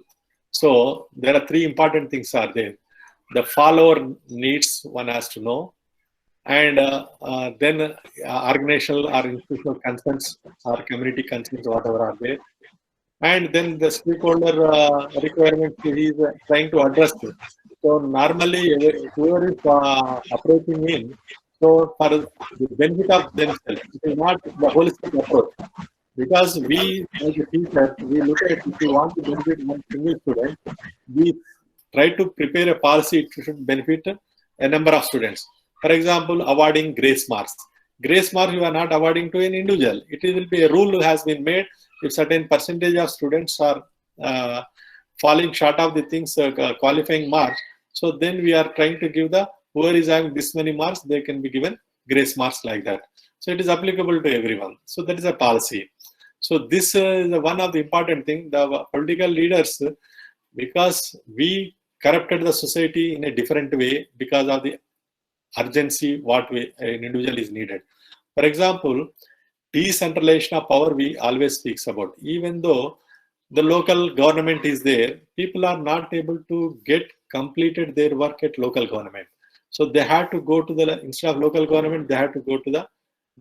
So there are 3 important things are there. The follower needs, one has to know, and then organizational or institutional concerns or community concerns, whatever are there, and then the stakeholder requirements he is trying to address it. So normally whoever is approaching him, so for the benefit of themselves, it is not the holistic approach. Because we, as a teacher, we look at, if we want to benefit one single student, we try to prepare a policy to should benefit a number of students. For example, awarding grace marks. Grace marks you are not awarding to an individual. It will be a rule has been made. If certain percentage of students are falling short of the things qualifying marks, so then we are trying to give the whoever is having this many marks, they can be given grace marks like that. So it is applicable to everyone. So that is a policy. So this is one of the important thing. The political leaders, because we corrupted the society in a different way because of the urgency what an individual is needed. For example, decentralization of power we always speaks about. Even though the local government is there, people are not able to get completed their work at local government. So they have to go to the, instead of local government, they have to go to the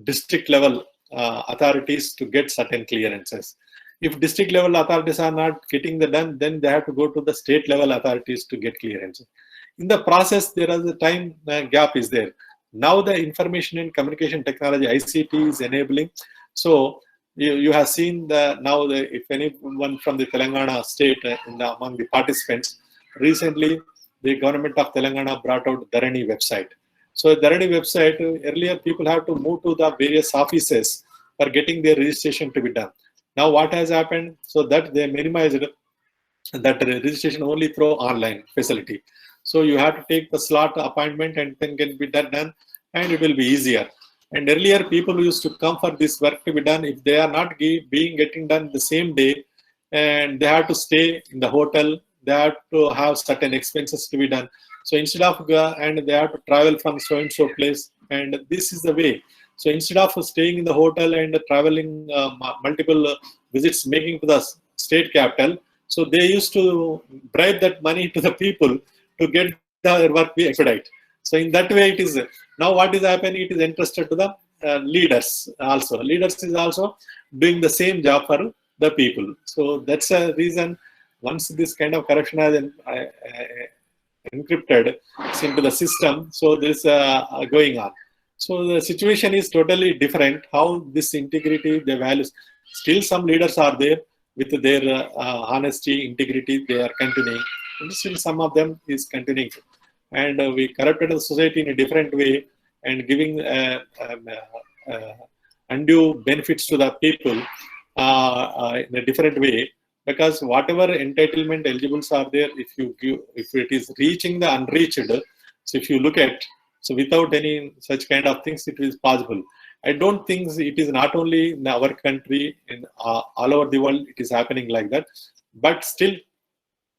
district level authorities to get certain clearances. If district level authorities are not getting the done, then they have to go to the state level authorities to get clearances. In the process, there is a time gap is there. Now the information and communication technology, ICT, is enabling. So you have seen if anyone from the Telangana state among the participants, recently the government of Telangana brought out Dharani website. So Dharani website, earlier people have to move to the various offices for getting their registration to be done. Now what has happened? So that they minimized that registration only through online facility. So you have to take the slot appointment and then can be done, and it will be easier. And earlier people used to come for this work to be done. If they are not getting done the same day, and they have to stay in the hotel, they have to have certain expenses to be done. So instead of and they have to travel from so and so place, and this is the way. So instead of staying in the hotel and traveling multiple visits, making to the state capital, so they used to bribe that money to the people to get the work be expedite. So in that way, it is now what is happening. It is entrusted to the leaders also. Leaders is also doing the same job for the people. So that's a reason. Once this kind of corruption has encrypted into the system, so this going on. So the situation is totally different. How this integrity, the values, still some leaders are there with their honesty, integrity, they are continuing. And still some of them is continuing. And we corrupted the society in a different way and giving undue benefits to the people in a different way. Because whatever entitlement eligibles are there, if it is reaching the unreached, so if you look at, so without any such kind of things, it is possible. I don't think it is not only in our country, in all over the world, it is happening like that. But still,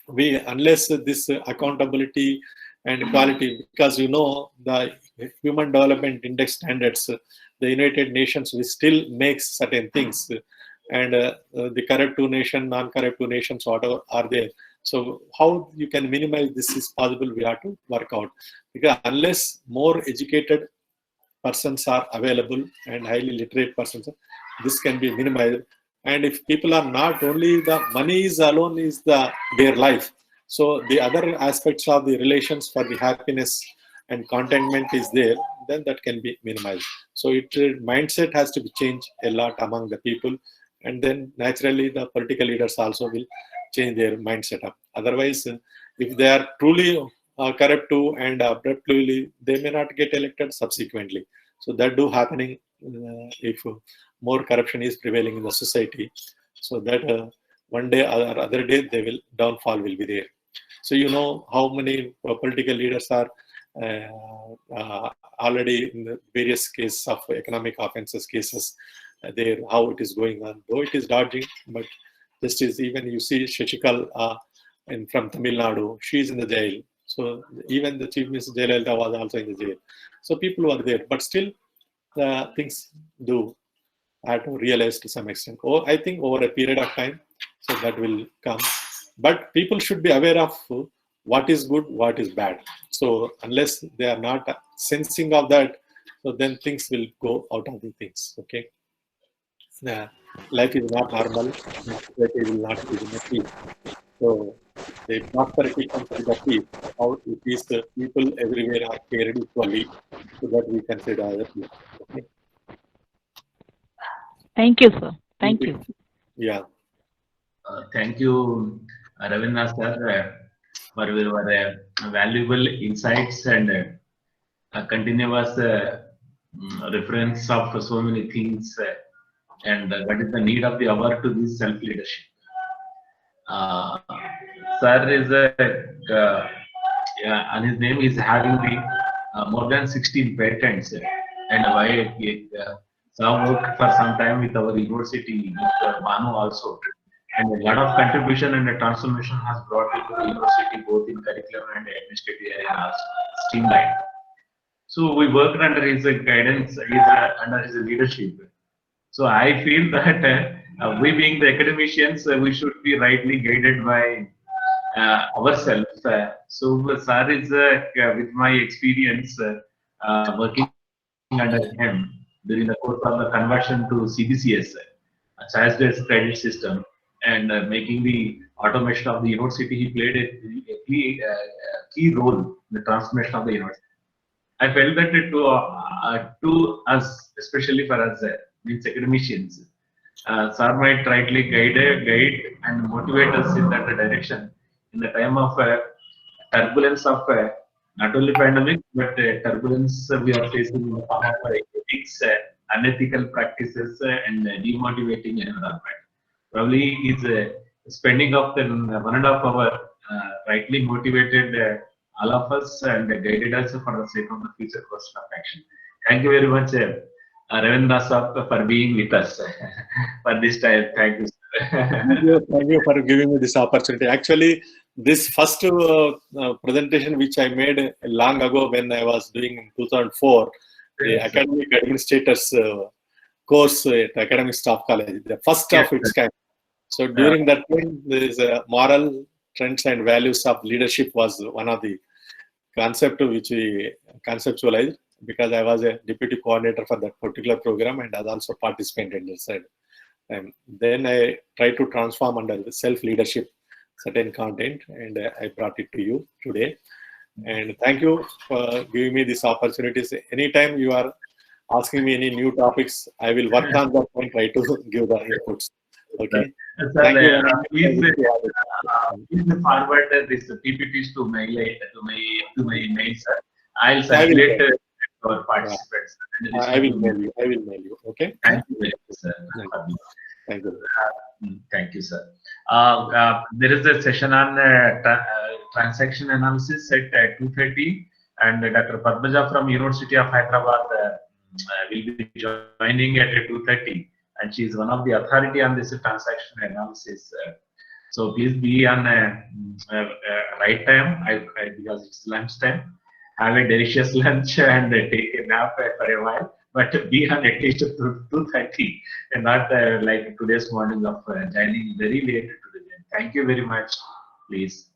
unless this accountability and equality, because the Human Development Index standards, the United Nations, we still makes certain things, and the corruptive nation, non-corruptive nations, whatever are there. So how you can minimize this is possible, we have to work out. Because unless more educated persons are available and highly literate persons, this can be minimized. And if people are not, only the money is alone is their life. So the other aspects of the relations for the happiness and contentment is there, then that can be minimized. So mindset has to be changed a lot among the people. And then naturally the political leaders also will change their mindset up. Otherwise, if they are truly corruptive and abruptly, they may not get elected subsequently. So that do happening if more corruption is prevailing in the society. So that one day or other day, downfall will be there. So how many political leaders are already in the various cases of economic offenses cases there, how it is going on, though it is dodging, but justice, even you see Shashikal from Tamil Nadu, she is in the jail. So even the Chief Minister Jayalalitha was also in the jail. So people were there, but still things do have to realize to some extent. I think over a period of time, so that will come. But people should be aware of what is good, what is bad. So unless they are not sensing of that, so then things will go out of the things. Okay. Life is not normal. Society will not be in a peace. So the prosperity comes with the peace. How it is the people everywhere are cared equally, so that we consider as a peace. Okay. Thank you, sir. Thank you. Yeah. Thank you, Ravindra sir, for your valuable insights and continuous reference of so many things, and what is the need of the hour to this self-leadership. Sir is and his name is having the more than 16 patents, and why some worked for some time with our university, with Banu also. And a lot of contribution and transformation has brought to the university both in curriculum and administrative areas streamlined. So we worked under his guidance, under his leadership. So I feel that we being the academicians, we should be rightly guided by ourselves. So sir is with my experience working under him during the course of the conversion to CBCS, a child-based credit system, and making the automation of the university, he played a key role in the transformation of the university. I felt that to us, especially for us, means academicians, sir might rightly guide and motivate us in that direction in the time of turbulence of not only pandemic but turbulence we are facing in the form of ethics, unethical practices, and demotivating environment. Probably is spending of the 1.5 hour rightly motivated all of us and guided us for the sake of the future course of action. Thank you very much, Ravindra Sir, for being with us for this time. Thank you, sir. Thank you for giving me this opportunity. Actually, this first presentation which I made long ago when I was doing in 2004, the academic administrators course at Academic Staff College, the first of its kind. So during that time, this moral trends and values of leadership was one of the concept which we conceptualized, because I was a deputy coordinator for that particular program and I also participated in the side. And then I tried to transform under the self-leadership certain content, and I brought it to you today. And thank you for giving me this opportunity. Anytime you are asking me any new topics, I will work on that and try to give the inputs. Okay. Thank you. Please forward this PPTs to my email, sir. I'll circulate our participants. I will mail you. I will mail you. Okay. Thank you very much, sir. Thank you. Thank you, sir. There is a session on transaction analysis at 2:30, and Dr. Padmaja from University of Hyderabad will be joining at 2:30, and she is one of the authority on this transaction analysis. So please be on right time, because it's lunch time. Have a delicious lunch and take a nap for a while, but be on at least 2:30 and not like today's morning of joining very late to the day. Thank you very much, please.